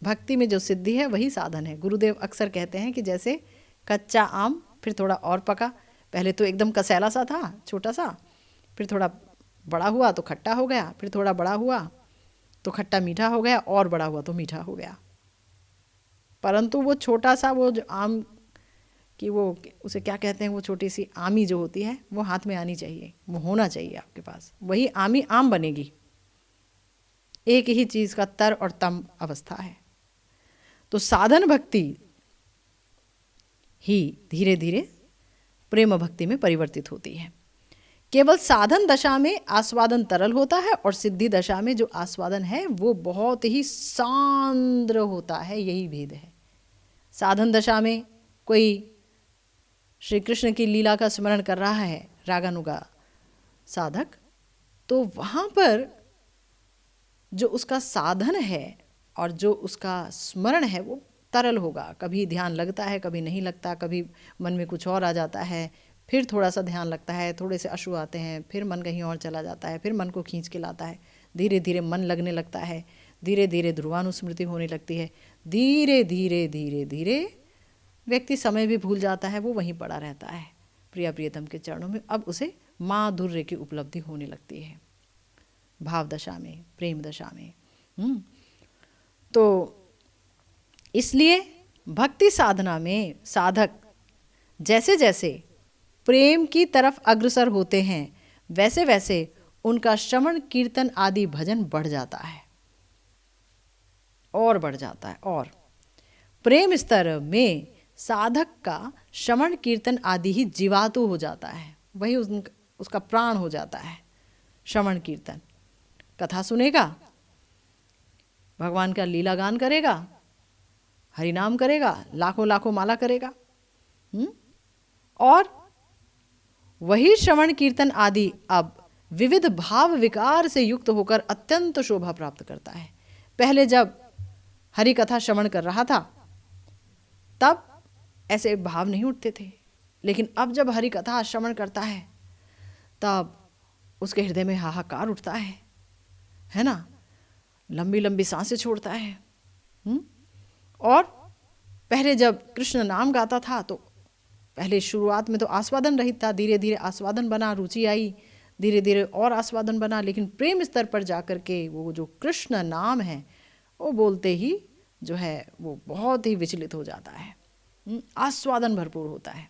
भक्ति में जो सिद्धि है वही साधन है। गुरुदेव अक्सर कहते हैं कि जैसे कच्चा आम फिर थोड़ा और पका, पहले तो एकदम कसैला सा था, छोटा सा, फिर थोड़ा बड़ा हुआ तो खट्टा हो गया, फिर थोड़ा बड़ा हुआ तो खट्टा मीठा हो गया, और बड़ा हुआ तो मीठा हो गया। परंतु वो छोटा सा, वो जो आम कि वो उसे क्या कहते हैं, वो छोटी सी आमी जो होती है, वो हाथ में आनी चाहिए, वो होना चाहिए आपके पास, वही आमी आम बनेगी। एक ही चीज़ का तर और तम अवस्था है। तो साधन भक्ति ही धीरे धीरे प्रेम भक्ति में परिवर्तित होती है। केवल साधन दशा में आस्वादन तरल होता है, और सिद्धि दशा में जो आस्वादन है वो बहुत ही सांद्र होता है, यही भेद है। साधन दशा में कोई श्री कृष्ण की लीला का स्मरण कर रहा है, रागानुगा साधक, तो वहाँ पर जो उसका साधन है और जो उसका स्मरण है वो तरल होगा। कभी ध्यान लगता है, कभी नहीं लगता, कभी मन में कुछ और आ जाता है, फिर थोड़ा सा ध्यान लगता है, थोड़े से अश्रु आते हैं, फिर मन कहीं और चला जाता है, फिर मन को खींच के लाता है, धीरे धीरे मन लगने लगता है, धीरे धीरे ध्रुवानुस्मृति होने लगती है, धीरे धीरे धीरे धीरे व्यक्ति समय भी भूल जाता है, वो वहीं पड़ा रहता है प्रिया प्रियतम के चरणों में। अब उसे माधुर्य की उपलब्धि होने लगती है भाव दशा में, प्रेम दशा में। तो इसलिए भक्ति साधना में साधक जैसे जैसे प्रेम की तरफ अग्रसर होते हैं, वैसे वैसे उनका श्रवण कीर्तन आदि भजन बढ़ जाता है और बढ़ जाता है। और प्रेम स्तर में साधक का श्रवण कीर्तन आदि ही जीवातु हो जाता है, वही उसका प्राण हो जाता है। श्रवण कीर्तन, कथा सुनेगा, भगवान का लीला गान करेगा, हरिनाम करेगा, लाखों लाखों माला करेगा, और वही श्रवण कीर्तन आदि अब विविध भाव विकार से युक्त होकर अत्यंत शोभा प्राप्त करता है। पहले जब हरि कथा श्रवण कर रहा था तब ऐसे भाव नहीं उठते थे, लेकिन अब जब हरि कथा श्रवण करता है तब उसके हृदय में हाहाकार उठता है ना, लंबी लंबी सांसें छोड़ता है। और पहले जब कृष्ण नाम गाता था तो पहले शुरुआत में तो आस्वादन रहित था, धीरे धीरे आस्वादन बना, रुचि आई, धीरे धीरे और आस्वादन बना, लेकिन प्रेम स्तर पर जाकर के वो जो कृष्ण नाम है वो बोलते ही जो है वो बहुत ही विचलित हो जाता है, आस्वादन भरपूर होता है।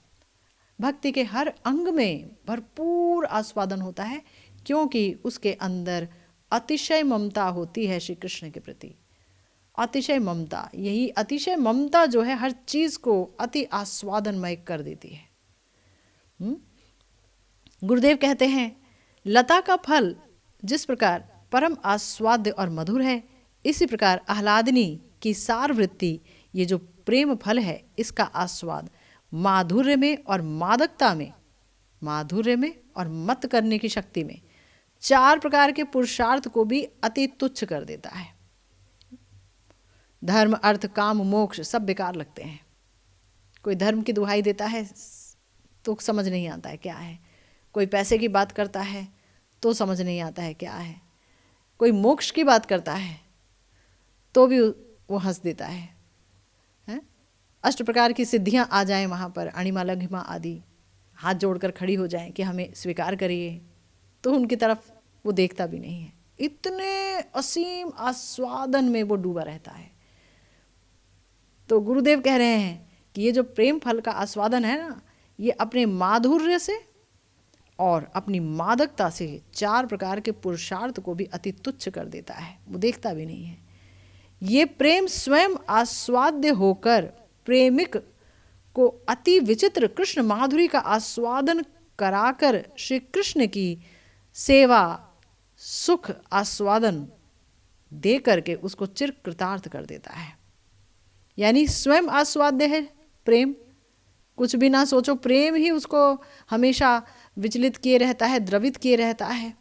भक्ति के हर अंग में भरपूर आस्वादन होता है, क्योंकि उसके अंदर अतिशय ममता होती है श्री कृष्ण के प्रति। अतिशय ममता, यही अतिशय ममता जो है हर चीज को अति आस्वादनमय कर देती है। गुरुदेव कहते हैं, लता का फल जिस प्रकार परम आस्वाद्य और मधुर है, इसी प्रकार आह्लादनी की सार वृत्ति, ये जो प्रेम फल है, इसका आस्वाद माधुर्य में और मादकता में, माधुर्य में और मत करने की शक्ति में, 4 प्रकार के पुरुषार्थ को भी अति तुच्छ कर देता है। धर्म, अर्थ, काम, मोक्ष सब बेकार लगते हैं। कोई धर्म की दुहाई देता है तो समझ नहीं आता है क्या है, कोई पैसे की बात करता है तो समझ नहीं आता है क्या है, कोई मोक्ष की बात करता है तो भी वो हंस देता है। 8 प्रकार की सिद्धियां आ जाएं वहाँ पर, अणिमा लघिमा आदि, हाथ जोड़कर खड़ी हो जाएं कि हमें स्वीकार करिए, तो उनकी तरफ वो देखता भी नहीं है। इतने असीम आस्वादन में वो डूबा रहता है। तो गुरुदेव कह रहे हैं कि ये जो प्रेम फल का आस्वादन है ना, ये अपने माधुर्य से और अपनी मादकता से 4 प्रकार के पुरुषार्थ को भी अति तुच्छ कर देता है, वो देखता भी नहीं है। ये प्रेम स्वयं आस्वाद्य होकर प्रेमिक को अति विचित्र कृष्ण माधुरी का आस्वादन कराकर श्री कृष्ण की सेवा सुख आस्वादन दे करके उसको चिर कृतार्थ कर देता है। यानी स्वयं आस्वाद्य है प्रेम, कुछ भी ना सोचो, प्रेम ही उसको हमेशा विचलित किए रहता है, द्रवित किए रहता है।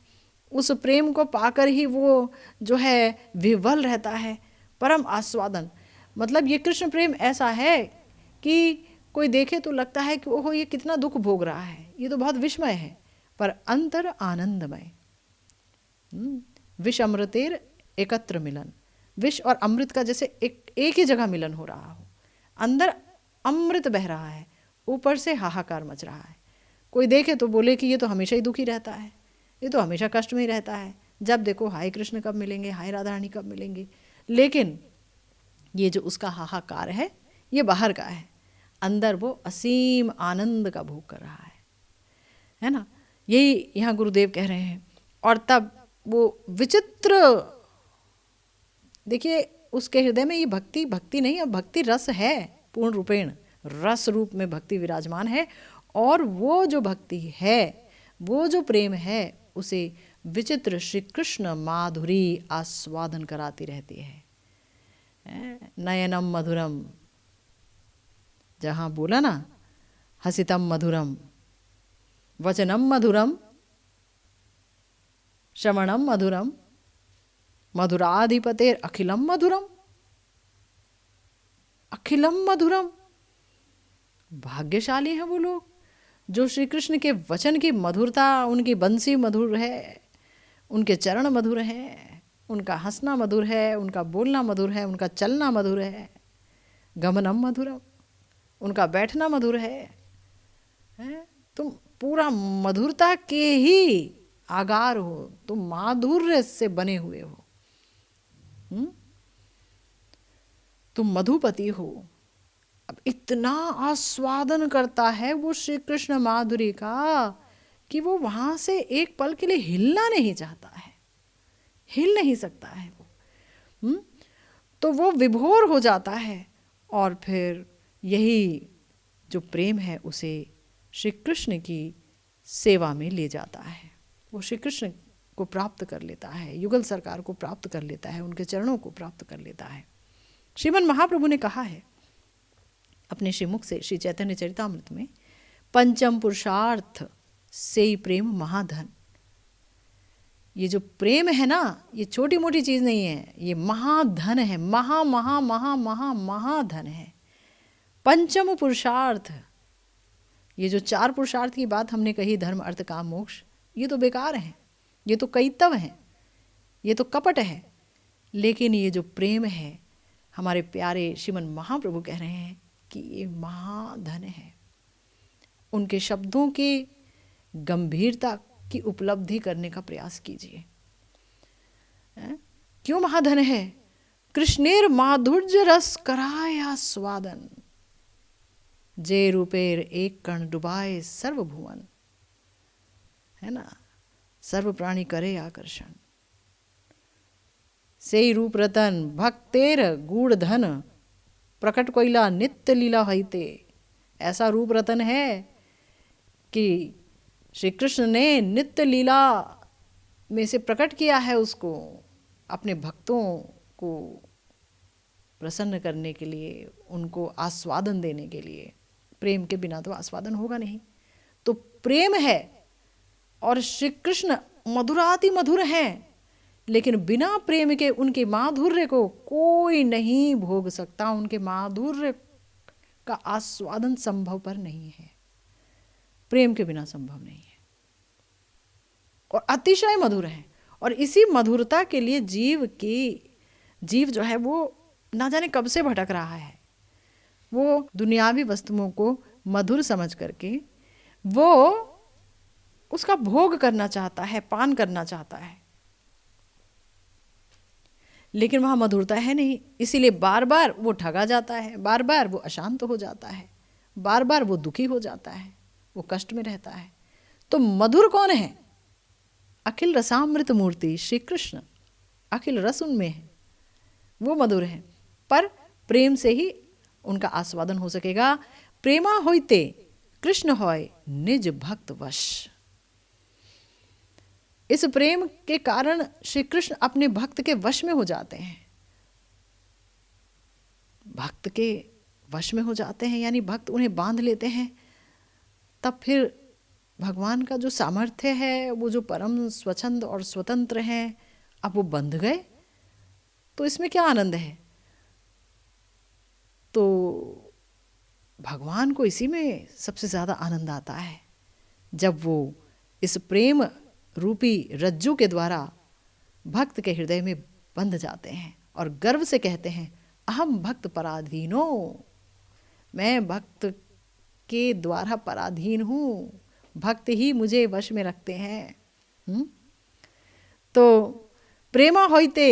उस प्रेम को पाकर ही वो जो है विह्वल रहता है, परम आस्वादन। मतलब ये कृष्ण प्रेम ऐसा है कि कोई देखे तो लगता है कि ओहो ये कितना दुख भोग रहा है, ये तो बहुत विस्मय है, पर अंतर आनंदमय। विष अमृतेर एकत्र मिलन, विष और अमृत का जैसे एक ही जगह मिलन हो रहा हो, अंदर अमृत बह रहा है, ऊपर से हाहाकार मच रहा है। कोई देखे तो बोले कि ये तो हमेशा ही दुखी रहता है, ये तो हमेशा कष्ट में ही रहता है, जब देखो हाय कृष्ण कब मिलेंगे, हाय राधा रानी कब मिलेंगे। लेकिन ये जो उसका हाहाकार है ये बाहर का है, अंदर वो असीम आनंद का भोग कर रहा है ना। यही यहाँ गुरुदेव कह रहे हैं। और तब वो विचित्र, देखिए उसके हृदय में ये भक्ति भक्ति नहीं, अब भक्ति रस है, पूर्ण रूपेण रस रूप में भक्ति विराजमान है। और वो जो भक्ति है, वो जो प्रेम है, उसे विचित्र श्री कृष्ण माधुरी आस्वादन कराती रहती है। नयनम मधुरम, जहाँ बोला ना हसितम मधुरम, वचनम मधुरम, श्रवणम मधुरम, मधुराधिपतेर अखिलम मधुरम, अखिलम मधुरम। भाग्यशाली हैं वो लोग जो श्री कृष्ण के वचन की मधुरता, उनकी बंसी मधुर है, उनके चरण मधुर हैं, उनका हंसना मधुर है, उनका बोलना मधुर है, उनका चलना मधुर है, गमनम मधुरम, उनका बैठना मधुर है। तुम पूरा मधुरता के ही आगार हो, तुम माधुर्य से बने हुए हो, तुम मधुपति हो। अब इतना आस्वादन करता है वो श्री कृष्ण माधुरी का कि वो वहां से एक पल के लिए हिलना नहीं चाहता है, हिल नहीं सकता है वो। तो वो विभोर हो जाता है और फिर यही जो प्रेम है उसे श्री कृष्ण की सेवा में ले जाता है। वो श्री कृष्ण को प्राप्त कर लेता है, युगल सरकार को प्राप्त कर लेता है, उनके चरणों को प्राप्त कर लेता है। श्रीमन महाप्रभु ने कहा है अपने श्रीमुख से श्री चैतन्य चरितामृत में, पंचम पुरुषार्थ से ही प्रेम महाधन। ये जो प्रेम है ना, ये छोटी मोटी चीज नहीं है, ये महाधन है, महा महा महा महा महाधन है। पंचम पुरुषार्थ, ये जो 4 पुरुषार्थ की बात हमने कही, धर्म अर्थ काम मोक्ष, ये तो बेकार हैं, ये तो कईतव है, ये तो कपट है। लेकिन ये जो प्रेम है, हमारे प्यारे श्रीमन महाप्रभु कह रहे हैं कि ये महाधन है। उनके शब्दों की गंभीरता की उपलब्धि करने का प्रयास कीजिए। क्यों महाधन है? कृष्णेर माधुर्य रस कराया स्वादन, जे रूपेर एक कण डुबाए सर्वभुवन, है ना, सर्व प्राणी करे आकर्षण। से रूप रतन भक्तेर गूढ़ धन, प्रकट कोइला नित्य लीला हईते। ऐसा रूप रतन है कि श्री कृष्ण ने नित्य लीला में से प्रकट किया है उसको, अपने भक्तों को प्रसन्न करने के लिए, उनको आस्वादन देने के लिए। प्रेम के बिना तो आस्वादन होगा नहीं। तो प्रेम है और श्री कृष्ण मधुराति मधुर हैं, लेकिन बिना प्रेम के उनके माधुर्य को कोई नहीं भोग सकता। उनके माधुर्य का आस्वादन संभव पर नहीं है, प्रेम के बिना संभव नहीं है। और अतिशय मधुर है। और इसी मधुरता के लिए जीव जो है वो ना जाने कब से भटक रहा है। वो दुनियावी वस्तुओं को मधुर समझ करके वो उसका भोग करना चाहता है, पान करना चाहता है, लेकिन वहाँ मधुरता है नहीं। इसीलिए बार बार वो ठगा जाता है, बार बार वो अशांत हो जाता है, बार बार वो दुखी हो जाता है, वो कष्ट में रहता है। तो मधुर कौन है? अखिल रसामृत मूर्ति श्री कृष्ण, अखिल रस उनमें है, वो मधुर है। पर प्रेम से ही उनका आस्वादन हो सकेगा। प्रेमा होइते कृष्ण होय निज भक्त वश। इस प्रेम के कारण श्री कृष्ण अपने भक्त के वश में हो जाते हैं। भक्त के वश में हो जाते हैं यानी भक्त उन्हें बांध लेते हैं। तब फिर भगवान का जो सामर्थ्य है, वो जो परम स्वच्छंद और स्वतंत्र हैं, अब वो बंध गए, तो इसमें क्या आनंद है? तो भगवान को इसी में सबसे ज़्यादा आनंद आता है, जब वो इस प्रेम रूपी रज्जू के द्वारा भक्त के हृदय में बंध जाते हैं और गर्व से कहते हैं, अहम भक्त पराधीनो, मैं भक्त के द्वारा पराधीन हूँ, भक्त ही मुझे वश में रखते हैं। तो प्रेमा होइते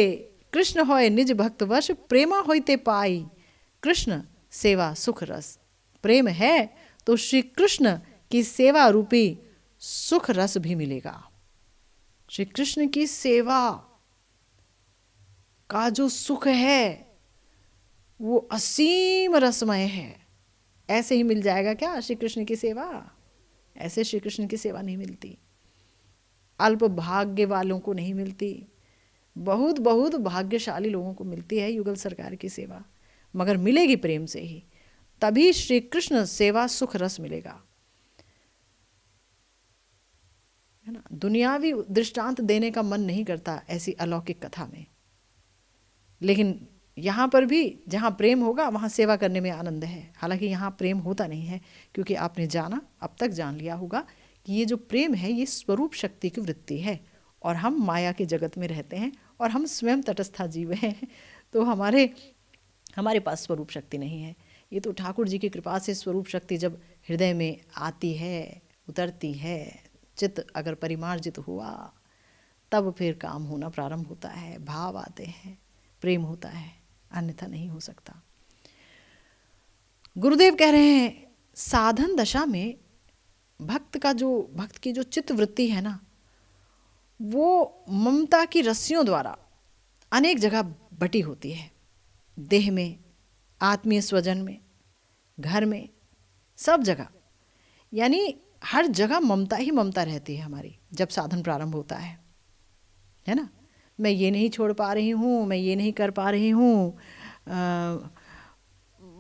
कृष्ण होय निज भक्त वश, प्रेमा होइते पाई कृष्ण सेवा सुख रस। प्रेम है तो श्री कृष्ण की सेवा रूपी सुख रस भी मिलेगा। श्री कृष्ण की सेवा का जो सुख है वो असीम रसमय है। ऐसे ही मिल जाएगा क्या श्री कृष्ण की सेवा? ऐसे श्री कृष्ण की सेवा नहीं मिलती, अल्प भाग्य वालों को नहीं मिलती, बहुत बहुत भाग्यशाली लोगों को मिलती है युगल सरकार की सेवा, मगर मिलेगी प्रेम से ही, तभी श्री कृष्ण सेवा सुख रस मिलेगा, है ना। दुनियावी दृष्टांत देने का मन नहीं करता ऐसी अलौकिक कथा में, लेकिन यहाँ पर भी जहाँ प्रेम होगा वहाँ सेवा करने में आनंद है। हालांकि यहाँ प्रेम होता नहीं है, क्योंकि आपने जाना, अब तक जान लिया होगा कि ये जो प्रेम है ये स्वरूप शक्ति की वृत्ति है, और हम माया के जगत में रहते हैं और हम स्वयं तटस्था जीव हैं, तो हमारे पास स्वरूप शक्ति नहीं है। ये तो ठाकुर जी की कृपा से स्वरूप शक्ति जब हृदय में आती है, उतरती है, चित्त अगर परिमार्जित हुआ, तब फिर काम होना प्रारंभ होता है, भाव आते हैं, प्रेम होता है, अन्यथा नहीं हो सकता। गुरुदेव कह रहे हैं साधन दशा में भक्त की जो चित्त वृत्ति है ना, वो ममता की रस्सियों द्वारा अनेक जगह बटी होती है। देह में, आत्मीय स्वजन में, घर में, सब जगह, यानी हर जगह ममता ही ममता रहती है हमारी जब साधन प्रारंभ होता है ना। मैं ये नहीं छोड़ पा रही हूँ, मैं ये नहीं कर पा रही हूँ,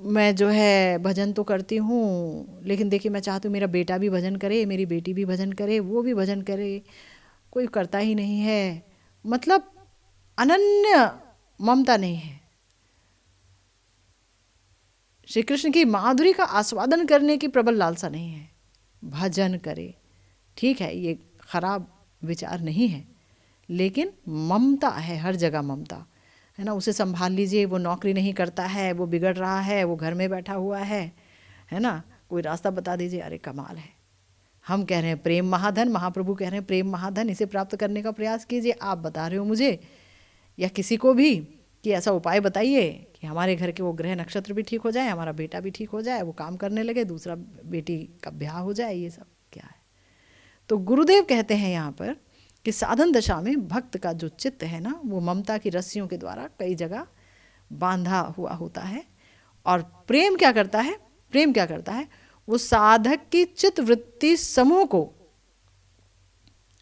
मैं जो है भजन तो करती हूँ, लेकिन देखिए मैं चाहती हूँ मेरा बेटा भी भजन करे, मेरी बेटी भी भजन करे, वो भी भजन करे, कोई करता ही नहीं है, मतलब अनन्य ममता नहीं है। श्री कृष्ण की माधुरी का आस्वादन करने की प्रबल लालसा नहीं है। भजन करे, ठीक है, ये खराब विचार नहीं है, लेकिन ममता है, हर जगह ममता है ना। उसे संभाल लीजिए, वो नौकरी नहीं करता है, वो बिगड़ रहा है, वो घर में बैठा हुआ है ना, कोई रास्ता बता दीजिए, अरे कमाल है। हम कह रहे हैं प्रेम महाधन, महाप्रभु कह रहे हैं प्रेम महाधन, इसे प्राप्त करने का प्रयास कीजिए। आप बता रहे हो मुझे या किसी को भी कि ऐसा उपाय बताइए कि हमारे घर के वो ग्रह नक्षत्र भी ठीक हो जाए, हमारा बेटा भी ठीक हो जाए, वो काम करने लगे, दूसरा बेटी का ब्याह हो जाए, ये सब क्या है। तो गुरुदेव कहते हैं यहाँ पर कि साधन दशा में भक्त का जो चित्त है ना, वो ममता की रस्सियों के द्वारा कई जगह बांधा हुआ होता है। और प्रेम क्या करता है, प्रेम क्या करता है, वो साधक की चित्त वृत्ति समूह को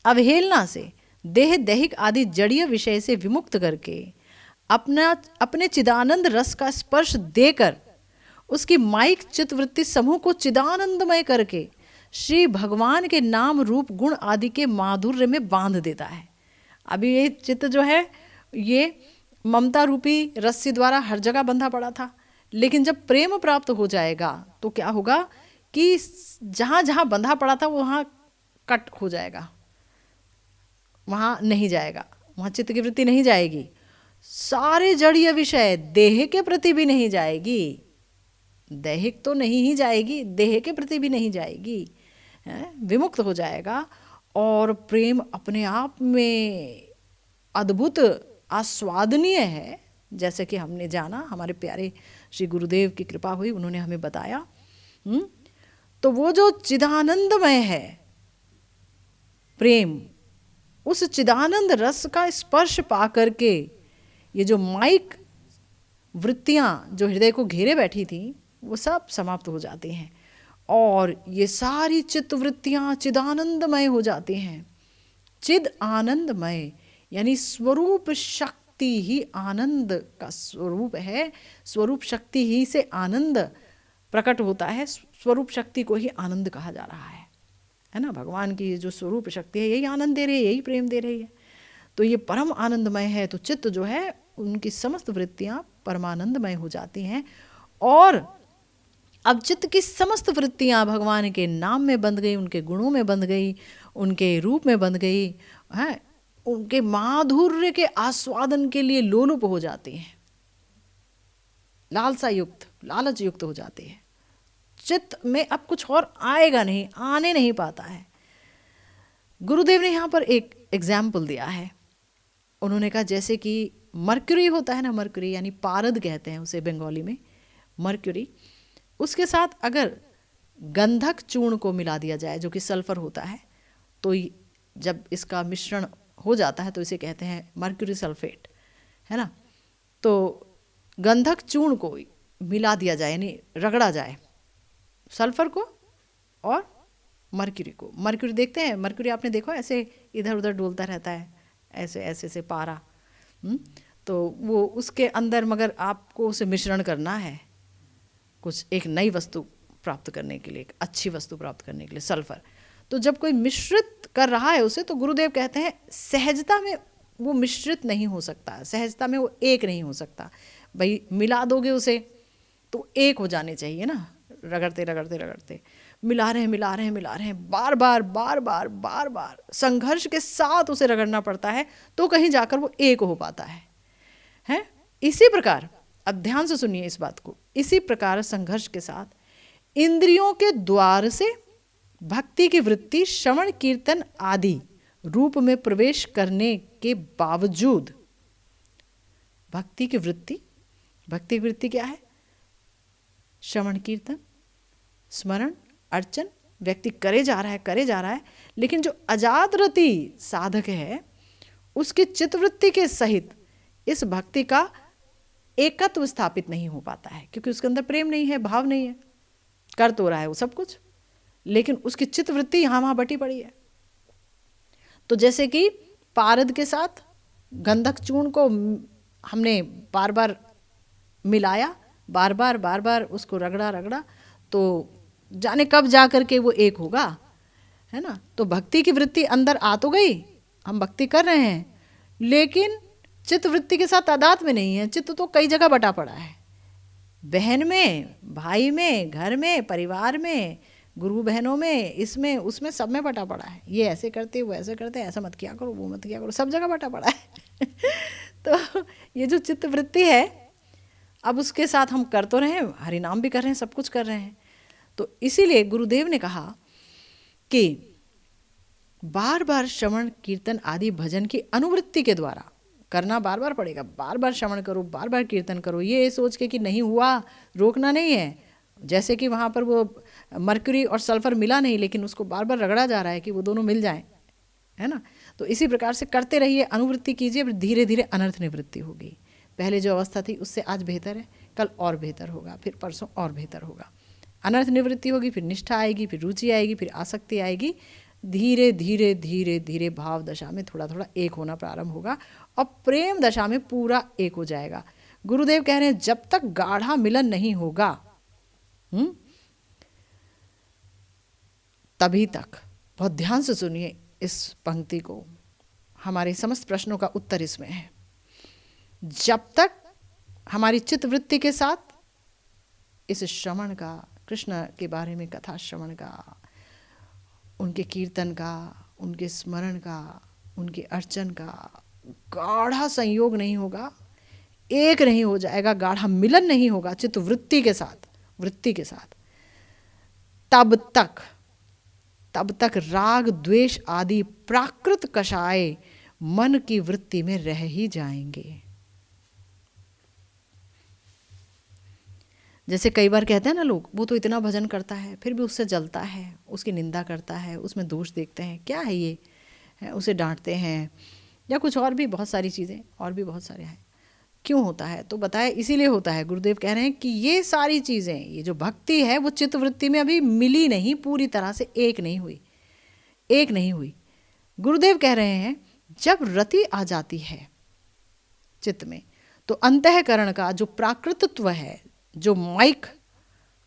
अवहेलना से देह दैहिक आदि जड़ीय विषय से विमुक्त करके अपने चिदानंद रस का स्पर्श देकर उसकी माइक चित्तवृत्ति समूह को चिदानंदमय करके श्री भगवान के नाम रूप गुण आदि के माधुर्य में बांध देता है। अभी ये चित्त जो है ये ममता रूपी रस्सी द्वारा हर जगह बंधा पड़ा था, लेकिन जब प्रेम प्राप्त हो जाएगा तो क्या होगा कि जहाँ जहाँ बंधा पड़ा था वहाँ कट हो जाएगा, वहाँ नहीं जाएगा, वहाँ चित्त की वृत्ति नहीं जाएगी, सारे जड़ीय विषय देह के प्रति भी नहीं जाएगी, दैहिक तो नहीं ही जाएगी, देह के प्रति भी नहीं जाएगी, विमुक्त हो जाएगा। और प्रेम अपने आप में अद्भुत आस्वादनीय है, जैसे कि हमने जाना, हमारे प्यारे श्री गुरुदेव की कृपा हुई, उन्होंने हमें बताया। तो वो जो चिदानंदमय है प्रेम, उस चिदानंद रस का स्पर्श पा करके ये जो माइक वृत्तियाँ जो हृदय को घेरे बैठी थी वो सब समाप्त हो जाती हैं और ये सारी चित्त वृत्तियाँ चिदानंदमय हो जाती हैं। चिद आनंदमय यानी स्वरूप शक्ति ही आनंद का स्वरूप है, स्वरूप शक्ति ही से आनंद प्रकट होता है, स्वरूप शक्ति को ही आनंद कहा जा रहा है ना। भगवान की जो स्वरूप शक्ति है यही आनंद दे रही है, यही प्रेम दे रही है, तो ये परम आनंदमय है। तो चित्त जो है उनकी समस्त वृत्तियाँ परमानंदमय हो जाती हैं और अब चित्त की समस्त वृत्तियाँ भगवान के नाम में बंध गई, उनके गुणों में बंध गई, उनके रूप में बंध गई है, उनके माधुर्य के आस्वादन के लिए लोलुप हो जाती हैं, लालसा युक्त, लालच युक्त हो जाती है। चित्त में अब कुछ और आएगा नहीं, आने नहीं पाता है। गुरुदेव ने यहाँ पर एक एग्जाम्पल दिया है, उन्होंने कहा जैसे कि मर्क्यूरी होता है ना, मर्क्यूरी यानी पारद कहते हैं उसे बंगाली में, मर्क्यूरी, उसके साथ अगर गंधक चूर्ण को मिला दिया जाए जो कि सल्फर होता है, तो जब इसका मिश्रण हो जाता है तो इसे कहते हैं मर्क्यूरी सल्फेट, है ना। तो गंधक चूर्ण को मिला दिया जाए यानी रगड़ा जाए, सल्फर को और मर्क्यूरी को। मर्क्यूरी देखते हैं, मर्क्यूरी आपने देखो ऐसे इधर उधर डोलता रहता है, ऐसे ऐसे से पारा, तो वो उसके अंदर मगर आपको उसे मिश्रण करना है कुछ एक नई वस्तु प्राप्त करने के लिए, एक अच्छी वस्तु प्राप्त करने के लिए, सल्फर। तो जब कोई मिश्रित कर रहा है उसे, तो गुरुदेव कहते हैं सहजता में वो मिश्रित नहीं हो सकता, सहजता में वो एक नहीं हो सकता। भाई मिला दोगे उसे तो एक हो जाने चाहिए ना, रगड़ते रगड़ते रगड़ते मिला रहे हैं मिला रहे हैं मिला रहे हैं, बार बार बार बार बार बार संघर्ष के साथ उसे रगड़ना पड़ता है तो कहीं जाकर वो एक हो पाता है। इसी प्रकार, अब ध्यान से सुनिए इस बात को, इसी प्रकार संघर्ष के साथ इंद्रियों के द्वार से भक्ति की वृत्ति श्रवण कीर्तन आदि रूप में प्रवेश करने के बावजूद भक्ति की वृत्ति क्या है? श्रवण कीर्तन स्मरण अर्चन व्यक्ति करे जा रहा है, लेकिन जो अजात रति साधक है उसकी चित्तवृत्ति के सहित इस भक्ति का एकत्व स्थापित नहीं हो पाता है, क्योंकि उसके अंदर प्रेम नहीं है, भाव नहीं है, कर तो रहा है वो सब कुछ, लेकिन उसकी चित्तवृत्ति यहाँ वहाँ बटी पड़ी है। तो जैसे कि पारद के साथ गंधक चूर्ण को हमने बार बार मिलाया, बार बार उसको रगड़ा, तो जाने कब जा करके वो एक होगा, है ना। तो भक्ति की वृत्ति अंदर आ तो गई, हम भक्ति कर रहे हैं, लेकिन चित्त वृत्ति के साथ तादाद में नहीं है। चित्त तो कई जगह बटा पड़ा है, बहन में, भाई में, घर में, परिवार में, गुरु बहनों में, इसमें उसमें सब में बटा पड़ा है। ये ऐसे करते, वो ऐसे करते, ऐसा मत किया करो, वो मत किया करो, सब जगह बटा पड़ा है। तो ये जो चित्त वृत्ति है, अब उसके साथ हम कर तो रहे हैं, हरि नाम भी कर रहे हैं, सब कुछ कर रहे हैं। तो इसीलिए गुरुदेव ने कहा कि बार बार श्रवण कीर्तन आदि भजन की अनुवृत्ति के द्वारा करना बार बार पड़ेगा। बार बार श्रवण करो, बार बार कीर्तन करो, ये सोच के कि नहीं हुआ, रोकना नहीं है। जैसे कि वहाँ पर वो मरकरी और सल्फर मिला नहीं, लेकिन उसको बार बार रगड़ा जा रहा है कि वो दोनों मिल जाएं, है ना। तो इसी प्रकार से करते रहिए, अनुवृत्ति कीजिए, फिर धीरे धीरे अनर्थ निवृत्ति होगी। पहले जो अवस्था थी उससे आज बेहतर है, कल और बेहतर होगा, फिर परसों और बेहतर होगा। अनर्थ निवृत्ति होगी, फिर निष्ठा आएगी, फिर रुचि आएगी, फिर आसक्ति आएगी। धीरे धीरे धीरे धीरे भाव दशा में थोड़ा थोड़ा एक होना प्रारंभ होगा और प्रेम दशा में पूरा एक हो जाएगा। गुरुदेव कह रहे हैं जब तक गाढ़ा मिलन नहीं होगा, तभी तक, बहुत ध्यान से सुनिए इस पंक्ति को, हमारे समस्त प्रश्नों का उत्तर इसमें है। जब तक हमारी चित्त वृत्ति के साथ इस श्रवण का, कृष्ण के बारे में कथा श्रवण का, उनके कीर्तन का, उनके स्मरण का, उनके अर्चन का गाढ़ा संयोग नहीं होगा, एक नहीं हो जाएगा, गाढ़ा मिलन नहीं होगा चित्त वृत्ति के साथ, वृत्ति के साथ, तब तक राग द्वेष आदि प्राकृत कषाय मन की वृत्ति में रह ही जाएंगे। जैसे कई बार कहते हैं ना लोग, वो तो इतना भजन करता है फिर भी उससे जलता है, उसकी निंदा करता है, उसमें दोष देखते हैं, क्या है ये, है, उसे डांटते हैं, या कुछ और भी बहुत सारी चीज़ें, और भी बहुत सारे हैं। क्यों होता है? तो बताया इसीलिए होता है। गुरुदेव कह रहे हैं कि ये सारी चीज़ें, ये जो भक्ति है वो चित्त वृत्ति में अभी मिली नहीं, पूरी तरह से एक नहीं हुई, एक नहीं हुई। गुरुदेव कह रहे हैं जब रति आ जाती है चित्त में, तो अंतःकरण का जो प्राकृतत्व है, जो माइक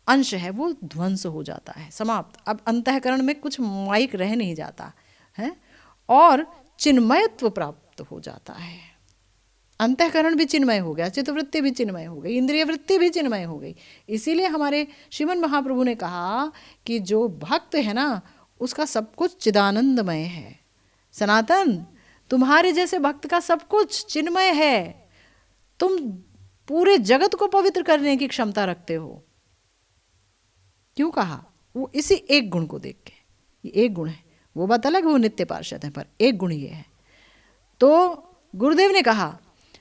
अंश है, वो ध्वंस हो जाता है, समाप्त। अब अंतःकरण में कुछ माइक रह नहीं जाता है और चिन्मयत्व प्राप्त हो जाता है। अंतःकरण भी चिन्मय हो गया, चित्तवृत्ति भी चिन्मय हो गई, इंद्रिय वृत्ति भी चिन्मय हो गई। इसीलिए हमारे श्रीमन महाप्रभु ने कहा कि जो भक्त है ना, उसका सब कुछ चिदानंदमय है। सनातन, तुम्हारे जैसे भक्त का सब कुछ चिन्मय है, तुम पूरे जगत को पवित्र करने की क्षमता रखते हो। क्यों कहा? वो इसी एक गुण को देख के, ये एक गुण है, वो बात अलग, वो नित्य पार्षद है, पर एक गुण ये है। तो गुरुदेव ने कहा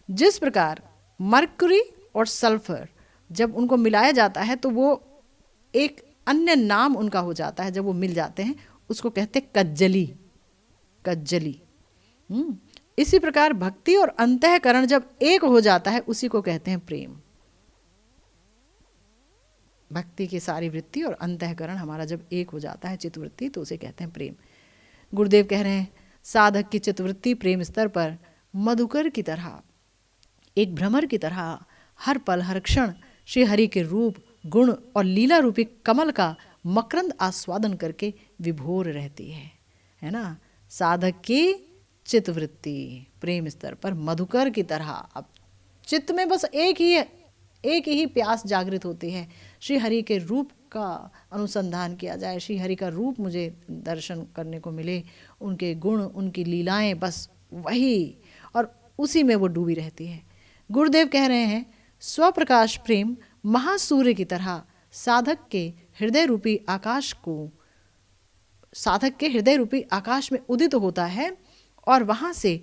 जिस प्रकार मरकरी और सल्फर जब उनको मिलाया जाता है तो वो एक अन्य नाम उनका हो जाता है, जब वो मिल जाते हैं उसको कहते हैं कज्जली, कज्जली। इसी प्रकार भक्ति और अंतःकरण जब एक हो जाता है उसी को कहते हैं प्रेम। भक्ति की सारी वृत्ति और अंतःकरण हमारा जब एक हो जाता है चित्तवृत्ति, तो उसे कहते हैं प्रेम। गुरुदेव कह रहे हैं साधक की चित्तवृत्ति प्रेम स्तर पर मधुकर की तरह, एक भ्रमर की तरह हर पल हर क्षण श्री हरि के रूप, गुण और लीला रूपी कमल का मकरंद आस्वादन करके विभोर रहती है ना। साधक की चित्तवृत्ति प्रेम स्तर पर मधुकर की तरह, अब चित्त में बस एक ही प्यास जागृत होती है, श्री हरि के रूप का अनुसंधान किया जाए, श्री हरि का रूप मुझे दर्शन करने को मिले, उनके गुण, उनकी लीलाएं, बस वही, और उसी में वो डूबी रहती है। गुरुदेव कह रहे हैं स्वप्रकाश प्रेम महासूर्य की तरह साधक के हृदय रूपी आकाश को, साधक के हृदय रूपी आकाश में उदित होता है और वहाँ से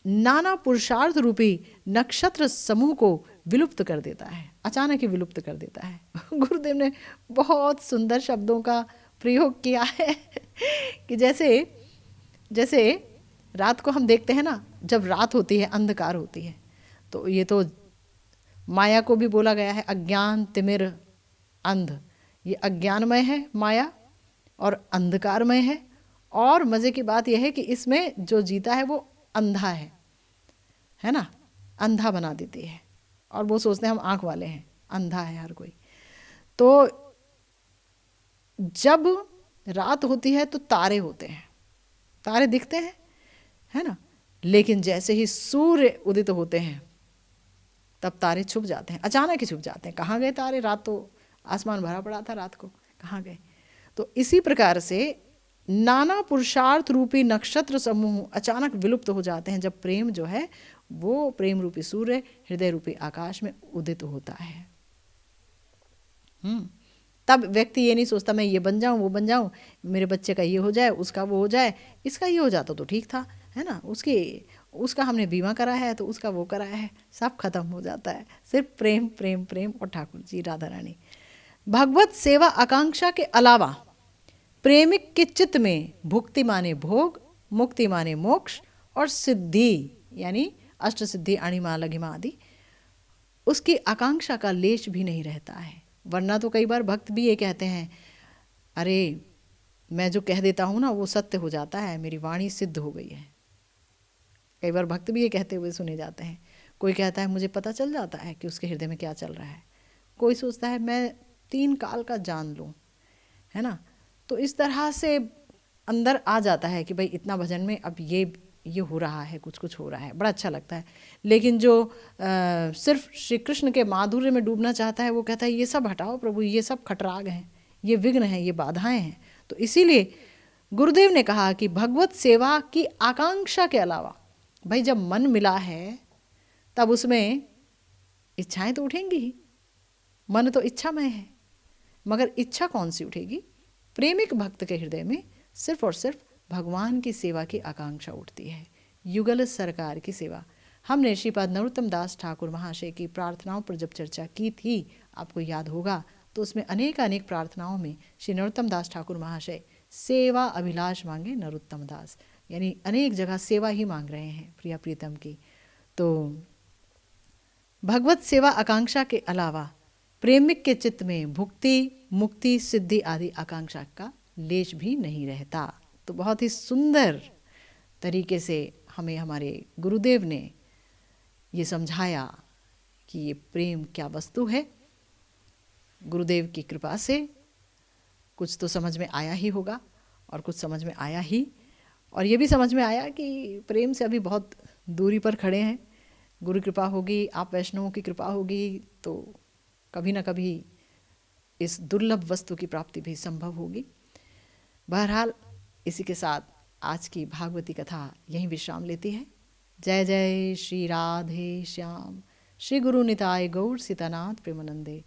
नाना पुरुषार्थ रूपी नक्षत्र समूह को विलुप्त कर देता है, अचानक ही विलुप्त कर देता है। गुरुदेव ने बहुत सुंदर शब्दों का प्रयोग किया है कि जैसे रात को हम देखते हैं ना, जब रात होती है, अंधकार होती है, तो ये तो माया को भी बोला गया है अज्ञान तिमिर अंध, ये अज्ञानमय है माया और अंधकारमय है। और मज़े की बात यह है कि इसमें जो जीता है वो अंधा है ना, अंधा बना देती है, और वो सोचते हैं हम आँख वाले हैं, अंधा है हर कोई। तो जब रात होती है तो तारे होते हैं, तारे दिखते हैं, है ना, लेकिन जैसे ही सूर्य उदित होते हैं तब तारे छुप जाते हैं, अचानक ही छुप जाते हैं। कहाँ गए तारे? रात तो आसमान भरा पड़ा था, रात को कहाँ गए? तो इसी प्रकार से नाना पुरुषार्थ रूपी नक्षत्र समूह अचानक विलुप्त हो जाते हैं जब प्रेम जो है वो प्रेम रूपी सूर्य हृदय रूपी आकाश में उदित होता है। तब व्यक्ति ये नहीं सोचता मैं ये बन जाऊं वो बन जाऊं, मेरे बच्चे का ये हो जाए, उसका वो हो जाए, इसका ये हो जाता तो ठीक था, है ना, उसका हमने बीमा करा है तो उसका वो करा है, सब खत्म हो जाता है। सिर्फ प्रेम प्रेम प्रेम और ठाकुर जी राधा रानी। भगवत सेवा आकांक्षा के अलावा प्रेमिक के चित्त में भुक्ति माने भोग, मुक्ति माने मोक्ष और सिद्धि यानी अष्ट सिद्धि अणिमा लघिमा आदि उसकी आकांक्षा का लेश भी नहीं रहता है। वरना तो कई बार भक्त भी ये कहते हैं, अरे मैं जो कह देता हूँ ना वो सत्य हो जाता है, मेरी वाणी सिद्ध हो गई है। कई बार भक्त भी ये कहते हुए सुने जाते हैं। कोई कहता है मुझे पता चल जाता है कि उसके हृदय में क्या चल रहा है। कोई सोचता है मैं 3 काल का जान लूँ, है ना। तो इस तरह से अंदर आ जाता है कि भाई इतना भजन में अब ये हो रहा है, कुछ कुछ हो रहा है, बड़ा अच्छा लगता है। लेकिन जो सिर्फ श्री कृष्ण के माधुर्य में डूबना चाहता है वो कहता है ये सब हटाओ प्रभु, ये सब खटराग हैं, ये विघ्न हैं, ये बाधाएं हैं। तो इसीलिए गुरुदेव ने कहा कि भगवत सेवा की आकांक्षा के अलावा, भाई जब मन मिला है तब उसमें इच्छाएं तो उठेंगी ही, मन तो इच्छामय है, मगर इच्छा कौन सी उठेगी? प्रेमिक भक्त के हृदय में सिर्फ और सिर्फ भगवान की सेवा की आकांक्षा उठती है, युगल सरकार की सेवा। हमने श्रीपाद नरोत्तम दास ठाकुर महाशय की प्रार्थनाओं पर जब चर्चा की थी, आपको याद होगा, तो उसमें अनेक अनेक प्रार्थनाओं में श्री नरोत्तम दास ठाकुर महाशय सेवा अभिलाष मांगे नरोत्तम दास, यानी अनेक जगह सेवा ही मांग रहे हैं प्रिया प्रीतम की। तो भगवत सेवा आकांक्षा के अलावा प्रेमिक के चित्त में भुक्ति मुक्ति सिद्धि आदि आकांक्षा का लेश भी नहीं रहता। तो बहुत ही सुंदर तरीके से हमें हमारे गुरुदेव ने ये समझाया कि ये प्रेम क्या वस्तु है। गुरुदेव की कृपा से कुछ तो समझ में आया ही होगा और कुछ समझ में आया ही, और ये भी समझ में आया कि प्रेम से अभी बहुत दूरी पर खड़े हैं। गुरु कृपा होगी, आप वैष्णवों की कृपा होगी तो कभी ना कभी इस दुर्लभ वस्तु की प्राप्ति भी संभव होगी। बहरहाल इसी के साथ आज की भागवती कथा यहीं विश्राम लेती है। जय जय श्री राधे श्याम, श्री गुरु निताय गौर सीतानाथ प्रेमानंदे।